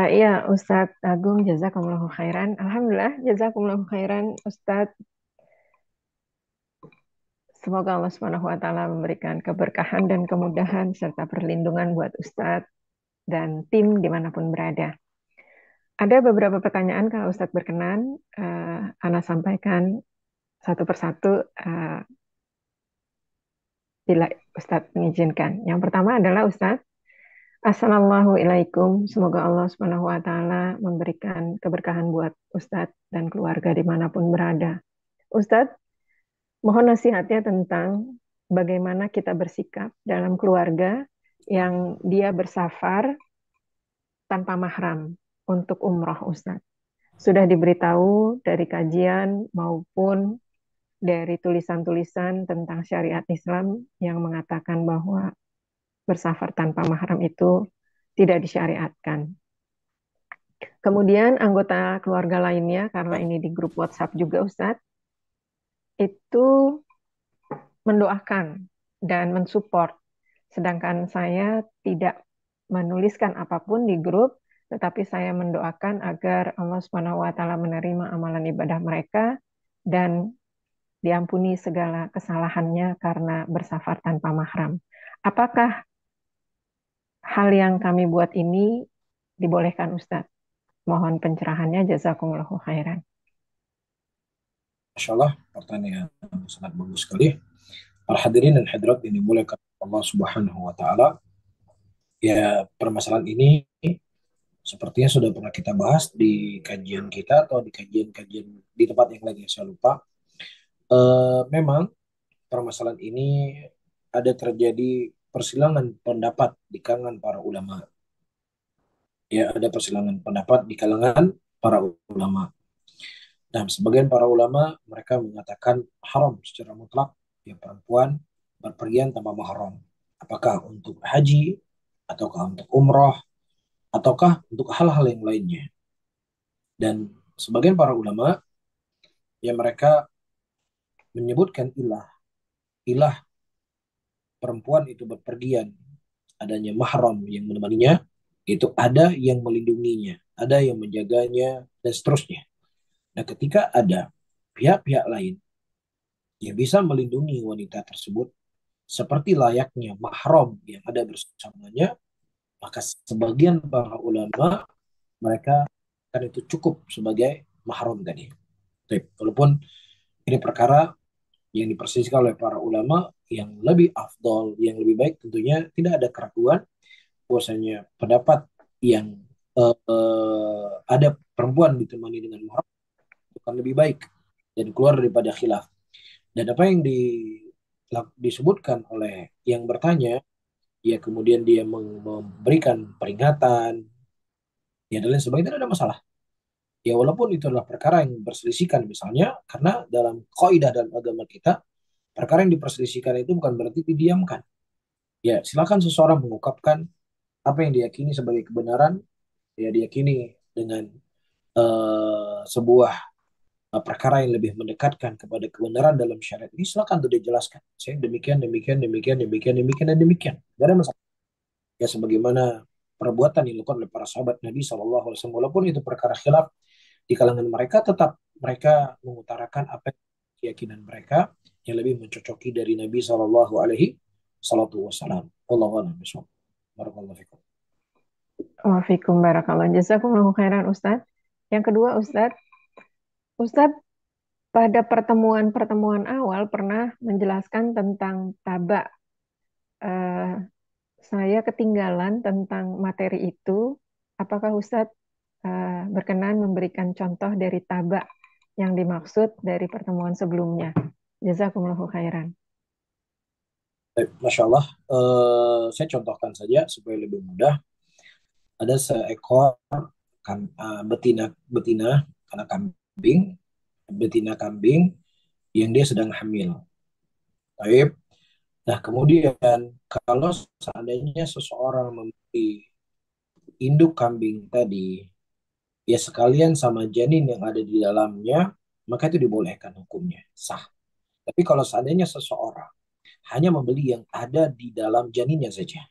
Iya, Ustadz Agung, jazakumullahu khairan. Alhamdulillah, jazakumullahu khairan, Ustadz. Semoga Allah Subhanahu wa Ta'ala memberikan keberkahan dan kemudahan serta perlindungan buat Ustadz dan tim dimanapun berada. Ada beberapa pertanyaan kalau Ustadz berkenan, Ana sampaikan satu persatu bila Ustadz mengizinkan. Yang pertama adalah Ustadz, Assalamualaikum. Semoga Allah Subhanahu wa Ta'ala memberikan keberkahan buat Ustadz dan keluarga dimanapun berada. Ustadz, mohon nasihatnya tentang bagaimana kita bersikap dalam keluarga yang dia bersafar tanpa mahram untuk umroh, Ustadz. Sudah diberitahu dari kajian maupun dari tulisan-tulisan tentang syariat Islam yang mengatakan bahwa bersafar tanpa mahram itu tidak disyariatkan. Kemudian anggota keluarga lainnya, karena ini di grup WhatsApp juga Ustadz, itu mendoakan dan mensupport. Sedangkan saya tidak menuliskan apapun di grup, tetapi saya mendoakan agar Allah Subhanahu wa Ta'ala menerima amalan ibadah mereka dan diampuni segala kesalahannya karena bersafar tanpa mahram. Apakah hal yang kami buat ini dibolehkan Ustadz? Mohon pencerahannya, jazakumullahu khairan. Masya Allah, pertanyaan sangat bagus sekali. Para hadirin dan hadirat ini dimuliakan Allah Subhanahu wa Ta'ala. Ya, permasalahan ini sepertinya sudah pernah kita bahas di kajian kita atau di kajian-kajian di tempat yang lain, saya lupa. Memang permasalahan ini ada terjadi persilangan pendapat di kalangan para ulama. Ya, ada persilangan pendapat di kalangan para ulama. Nah, sebagian para ulama mereka mengatakan haram secara mutlak ya perempuan berpergian tanpa mahram. Apakah untuk haji, ataukah untuk umrah, ataukah untuk hal-hal yang lainnya. Dan sebagian para ulama ya mereka menyebutkan ilah perempuan itu berpergian adanya mahram yang menemaninya, itu ada yang melindunginya, ada yang menjaganya dan seterusnya. Nah, ketika ada pihak-pihak lain yang bisa melindungi wanita tersebut seperti layaknya mahram yang ada bersamanya, maka sebagian para ulama mereka kan itu cukup sebagai mahram tadi. Walaupun ini perkara yang diperselisihkan oleh para ulama, yang lebih afdol, yang lebih baik tentunya tidak ada keraguan bahwasanya pendapat yang ada perempuan ditemani dengan mahram akan lebih baik dan keluar daripada khilaf. Dan apa yang disebutkan oleh yang bertanya, ya kemudian dia memberikan peringatan, ya dan lain sebagainya, tidak ada masalah. Ya walaupun itu adalah perkara yang berselisihkan misalnya, karena dalam kaidah dalam agama kita, perkara yang diperselisihkan itu bukan berarti didiamkan. Ya silakan seseorang mengungkapkan apa yang diyakini sebagai kebenaran, ya diyakini dengan sebuah perkara yang lebih mendekatkan kepada kebenaran dalam syariat ini, silakan untuk dijelaskan. Saya demikian, demikian, demikian, demikian, demikian, dan demikian. Tidak ada masalah. Ya sebagaimana perbuatan yang dilakukan oleh para sahabat Nabi SAW, walaupun itu perkara khilaf di kalangan mereka, tetap mereka mengutarakan apa keyakinan mereka yang lebih mencocoki dari Nabi SAW. Wallahu a'lam bishawab. Barakallahu fikum. Wafikum barakallah. Jazakumullahu khairan Ustadz. Yang kedua Ustadz pada pertemuan-pertemuan awal pernah menjelaskan tentang tabak. Saya ketinggalan tentang materi itu. Apakah Ustadz berkenan memberikan contoh dari tabak yang dimaksud dari pertemuan sebelumnya? Jazakumullahu khairan. Masya Allah, saya contohkan saja supaya lebih mudah. Ada seekor betina anak kambing, betina kambing yang dia sedang hamil. Baik. Nah, kemudian kalau seandainya seseorang membeli induk kambing tadi, ya sekalian sama janin yang ada di dalamnya, maka itu dibolehkan hukumnya, sah. Tapi kalau seandainya seseorang hanya membeli yang ada di dalam janinnya saja,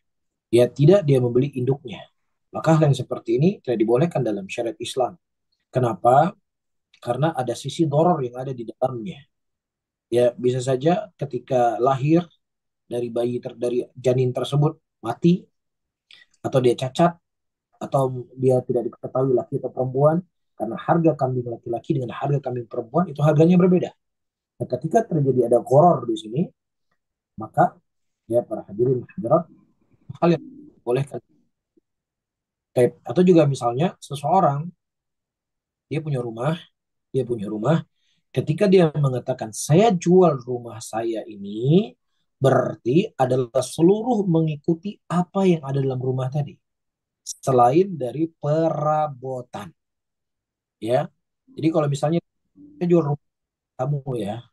ya tidak dia membeli induknya, maka hal yang seperti ini tidak dibolehkan dalam syariat Islam. Kenapa? Karena ada sisi doror yang ada di dalamnya. Ya bisa saja ketika lahir dari janin tersebut mati, atau dia cacat, atau dia tidak diketahui laki atau perempuan, karena harga kambing laki-laki dengan harga kambing perempuan itu harganya berbeda. Nah, ketika terjadi ada goror di sini, maka ya para hadirin hadirat, hal yang bolehkan. Atau juga misalnya seseorang dia punya rumah, ketika dia mengatakan saya jual rumah saya ini, berarti adalah seluruh mengikuti apa yang ada dalam rumah tadi, selain dari perabotan. Ya, jadi kalau misalnya saya jual rumah kamu ya,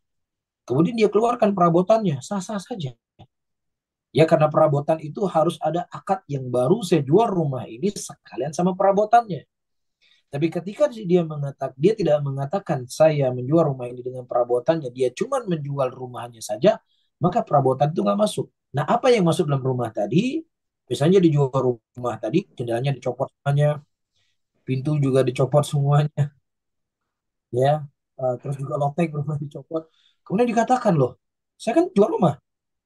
kemudian dia keluarkan perabotannya, sah-sah saja. Ya karena perabotan itu harus ada akad yang baru, saya jual rumah ini sekalian sama perabotannya. Tapi ketika dia tidak mengatakan saya menjual rumah ini dengan perabotannya, dia cuma menjual rumahnya saja, maka perabotan itu nggak masuk. Nah, apa yang masuk dalam rumah tadi? Misalnya dijual rumah tadi, jendelanya dicopot semuanya, pintu juga dicopot semuanya, ya. Terus juga lotek rumah dicopot. Kemudian dikatakan loh, saya kan jual rumah,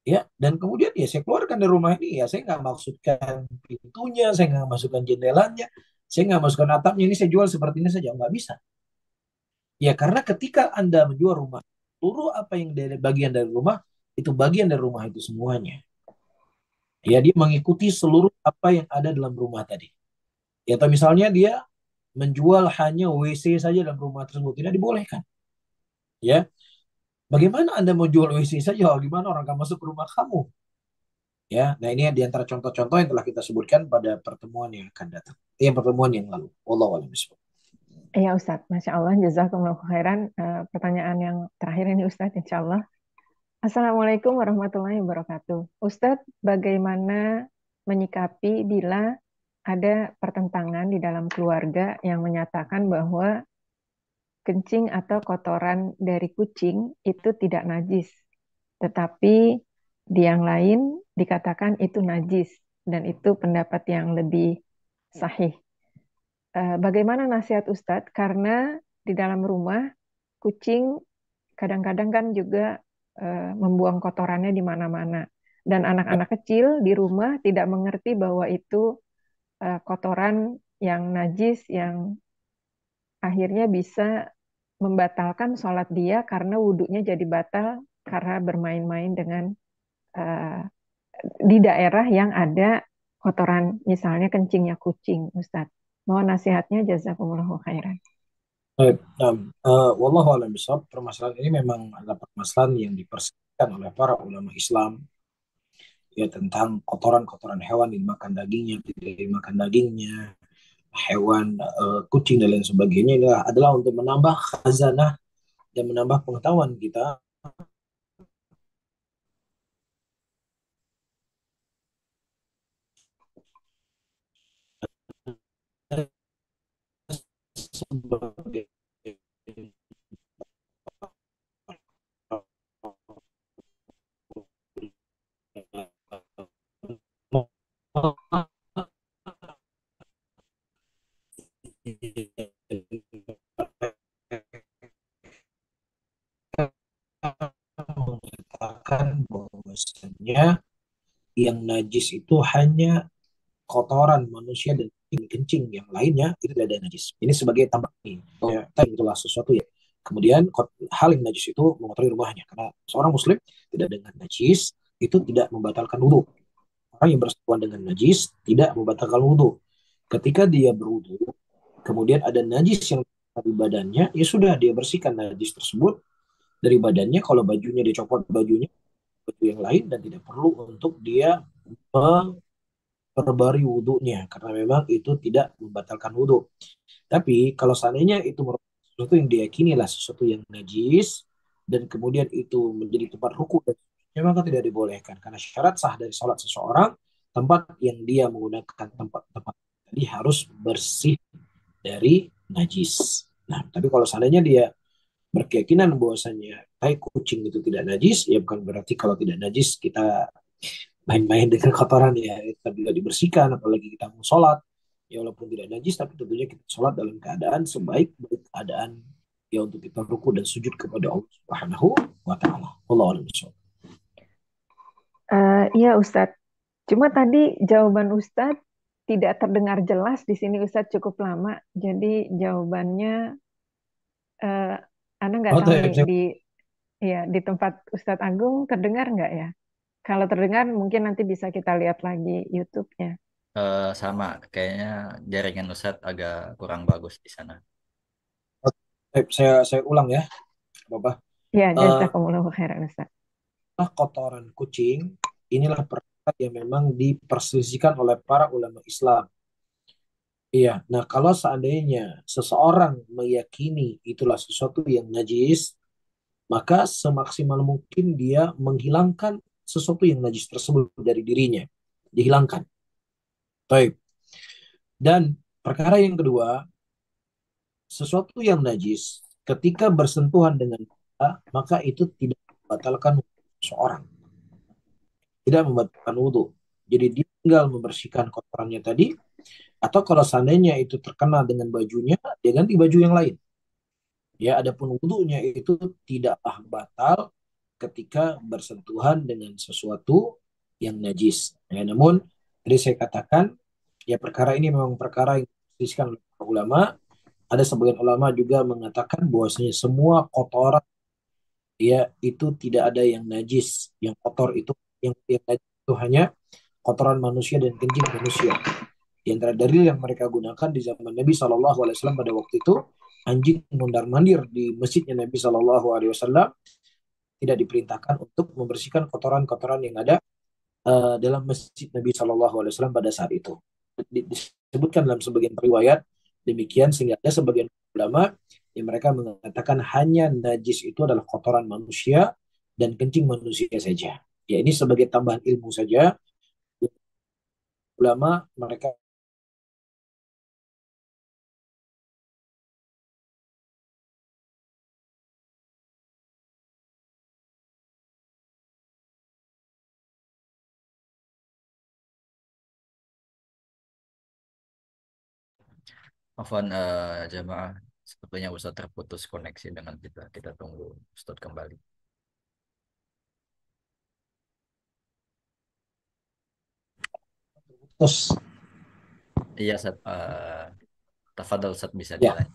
Ya, dan kemudian ya saya keluarkan dari rumah ini, ya saya nggak maksudkan pintunya, saya nggak masukkan jendelanya, saya nggak masukkan atapnya, ini saya jual seperti ini saja, nggak bisa. Ya, karena ketika Anda menjual rumah, seluruh apa yang dari bagian dari rumah, itu bagian dari rumah itu semuanya. Ya, dia mengikuti seluruh apa yang ada dalam rumah tadi. Ya, atau misalnya dia menjual hanya WC saja dalam rumah tersebut, tidak dibolehkan. Ya, bagaimana Anda mau jual WC saja? Gimana orang akan masuk ke rumah kamu? Ya, nah ini di antara contoh-contoh yang telah kita sebutkan pada pertemuan yang akan datang. Pertemuan yang lalu. Wallahu a'lam bishawab. Ya Ustadz, Masya Allah, jazakumullah khairan. Pertanyaan yang terakhir ini Ustadz, insya Allah. Assalamualaikum warahmatullahi wabarakatuh. Ustadz, bagaimana menyikapi bila ada pertentangan di dalam keluarga yang menyatakan bahwa kencing atau kotoran dari kucing itu tidak najis, tetapi di yang lain dikatakan itu najis, dan itu pendapat yang lebih sahih. Bagaimana nasihat Ustadz? Karena di dalam rumah kucing kadang-kadang kan juga membuang kotorannya di mana-mana. Dan anak-anak kecil di rumah tidak mengerti bahwa itu kotoran yang najis yang akhirnya bisa membatalkan sholat dia karena wudhunya jadi batal karena bermain-main dengan eh, di daerah yang ada kotoran, misalnya kencingnya kucing, Ustadz. Mohon nasihatnya, jazakumullahu khairan. Baik, wallahu a'lam bishawab. Permasalahan ini memang adalah permasalahan yang diperselisihkan oleh para ulama Islam, ya, tentang kotoran-kotoran hewan dimakan dagingnya, tidak dimakan dagingnya, hewan, kucing dan lain sebagainya. Ini adalah untuk menambah khazanah dan menambah pengetahuan kita sebagai mengatakan bahwasanya yang najis itu hanya kotoran manusia dan kencing, yang lainnya itu tidak ada najis. Ini sebagai tambah ini. Ya, itulah sesuatu ya. Kemudian hal yang najis itu mengotori rumahnya, karena seorang muslim tidak dengan najis itu tidak membatalkan wudhu. Orang yang bersentuhan dengan najis tidak membatalkan wudhu. Ketika dia berwudhu, kemudian ada najis yang di badannya, ya sudah dia bersihkan najis tersebut dari badannya. Kalau bajunya dia copot bajunya, baju yang lain, dan tidak perlu untuk dia memperbarui wudhunya karena memang itu tidak membatalkan wudhu. Tapi kalau seandainya itu merupakan sesuatu yang diyakini lah sesuatu yang najis dan kemudian itu menjadi tempat ruku dan seterusnya, maka tidak dibolehkan karena syarat sah dari sholat seseorang, tempat yang dia menggunakan tempat tadi harus bersih dari najis. Nah, tapi kalau seandainya dia berkeyakinan bahwasanya tai kucing itu tidak najis, ya bukan berarti kalau tidak najis kita main-main dengan kotoran, ya kita juga dibersihkan, apalagi kita mau sholat ya walaupun tidak najis, tapi tentunya kita sholat dalam keadaan sebaik-baik keadaan, ya untuk kita ruku dan sujud kepada Allah Subhanahu wa taala. Wallahu a'lam bishawab. Iya Ustadz, cuma tadi jawaban Ustadz tidak terdengar jelas di sini Ustadz, cukup lama. Jadi jawabannya Anda nggak Oh, tahu nih saya, di tempat Ustadz Agung terdengar nggak ya? Kalau terdengar mungkin nanti bisa kita lihat lagi YouTube-nya. Sama, kayaknya jaringan Ustadz agak kurang bagus di sana. saya ulang ya, Bapak. Ya, Eh, jazakumullahu khairan Ustadz. Kotoran kucing inilah perkara yang memang diperselisihkan oleh para ulama Islam. Iya, nah kalau seandainya seseorang meyakini itulah sesuatu yang najis, maka semaksimal mungkin dia menghilangkan sesuatu yang najis tersebut dari dirinya. Dihilangkan. Baik. Dan perkara yang kedua, sesuatu yang najis ketika bersentuhan dengan kita, maka itu tidak membatalkan seseorang. Tidak membatalkan wudhu. Jadi dia tinggal membersihkan kotorannya tadi, atau kalau seandainya itu terkena dengan bajunya, dia ganti baju yang lain. Ya, adapun wudhunya itu tidaklah batal ketika bersentuhan dengan sesuatu yang najis. Ya, namun tadi saya katakan ya perkara ini memang perkara yang disebutkan oleh para ulama. Ada sebagian ulama juga mengatakan bahwasanya semua kotoran ya itu tidak ada yang najis, yang kotor itu yang najis itu hanya kotoran manusia dan kencing manusia. Di antara dalil yang mereka gunakan di zaman Nabi Shallallahu Alaihi Wasallam pada waktu itu, anjing mondar mandir di masjidnya Nabi Shallallahu Alaihi Wasallam tidak diperintahkan untuk membersihkan kotoran-kotoran yang ada dalam masjid Nabi Shallallahu Alaihi Wasallam pada saat itu. Disebutkan dalam sebagian riwayat demikian, sehingga ada sebagian ulama yang mereka mengatakan hanya najis itu adalah kotoran manusia dan kencing manusia saja. Ya, ini sebagai tambahan ilmu saja. Ulama mereka Afwan, jamaah, sepertinya Ustadz terputus koneksi dengan kita. Kita tunggu Ustadz kembali. terus Iya, Ustadz. Tafadhol Ustadz, bisa ya, dilanjut.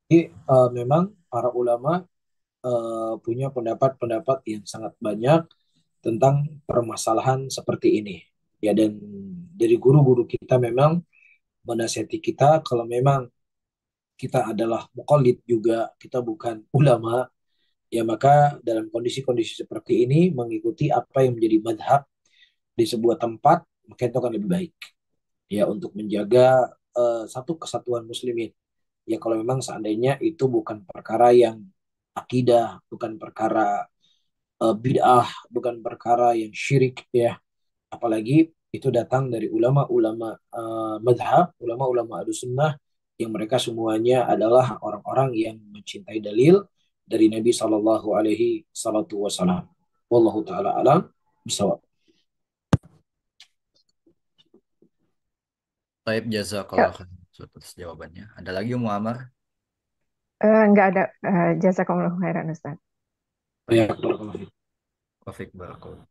jadi memang para ulama punya pendapat-pendapat yang sangat banyak tentang permasalahan seperti ini. Ya, dan dari guru-guru kita memang menasihati kita kalau memang kita adalah mukallid juga, kita bukan ulama, ya maka dalam kondisi-kondisi seperti ini mengikuti apa yang menjadi madhab di sebuah tempat, maka itu akan lebih baik. Ya, untuk menjaga satu kesatuan muslimin. Ya, kalau memang seandainya itu bukan perkara yang akidah, bukan perkara bid'ah, bukan perkara yang syirik, ya. Apalagi itu datang dari ulama-ulama madhab, ulama-ulama sunnah yang mereka semuanya adalah orang-orang yang mencintai dalil dari Nabi Shallallahu Alaihi Wasallam. Wallahu taala alam bisawab. Taib, jazakallah Ya, khairan atas jawabannya. Ada lagi Muammar? nggak ada. Jazakumullah khairan Ustaz. Ya, Baik, barakallahu. Wafik Barakallah.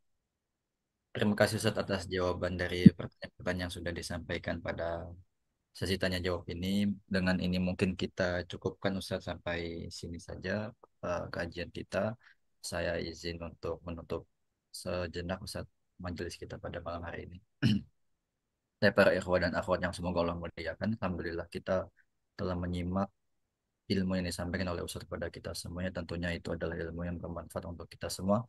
Terima kasih Ustadz atas jawaban dari pertanyaan-pertanyaan yang sudah disampaikan pada sesi tanya jawab ini. Dengan ini mungkin kita cukupkan Ustadz sampai sini saja kajian kita. Saya izin untuk menutup sejenak Ustadz majelis kita pada malam hari ini. Saya para ikhwan dan akhwat yang semoga Allah muliakan. Alhamdulillah kita telah menyimak ilmu yang disampaikan oleh Ustadz kepada kita semuanya. Tentunya itu adalah ilmu yang bermanfaat untuk kita semua.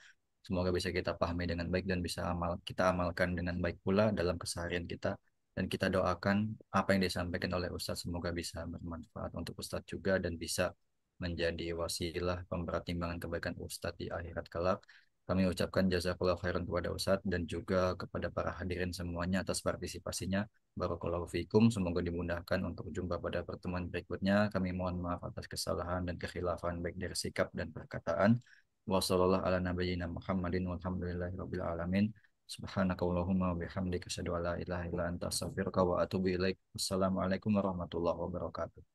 Semoga bisa kita pahami dengan baik dan bisa kita amalkan dengan baik pula dalam keseharian kita. Dan kita doakan apa yang disampaikan oleh Ustadz semoga bisa bermanfaat untuk Ustadz juga dan bisa menjadi wasilah pemberat timbangan kebaikan Ustadz di akhirat kelak. Kami ucapkan jazakallahu khairan kepada Ustadz dan juga kepada para hadirin semuanya atas partisipasinya. Barakallahu fikum. Semoga dimudahkan untuk jumpa pada pertemuan berikutnya. Kami mohon maaf atas kesalahan dan kekhilafan baik dari sikap dan perkataan. Wassallallahu ala nabiyyina Muhammadin walhamdulillahi rabbil alamin. Subhanakallahumma wa bihamdika asyhadu an la ilaha illa anta astaghfiruka wa atubu ilaik. Wassalamualaikum warahmatullahi wabarakatuh.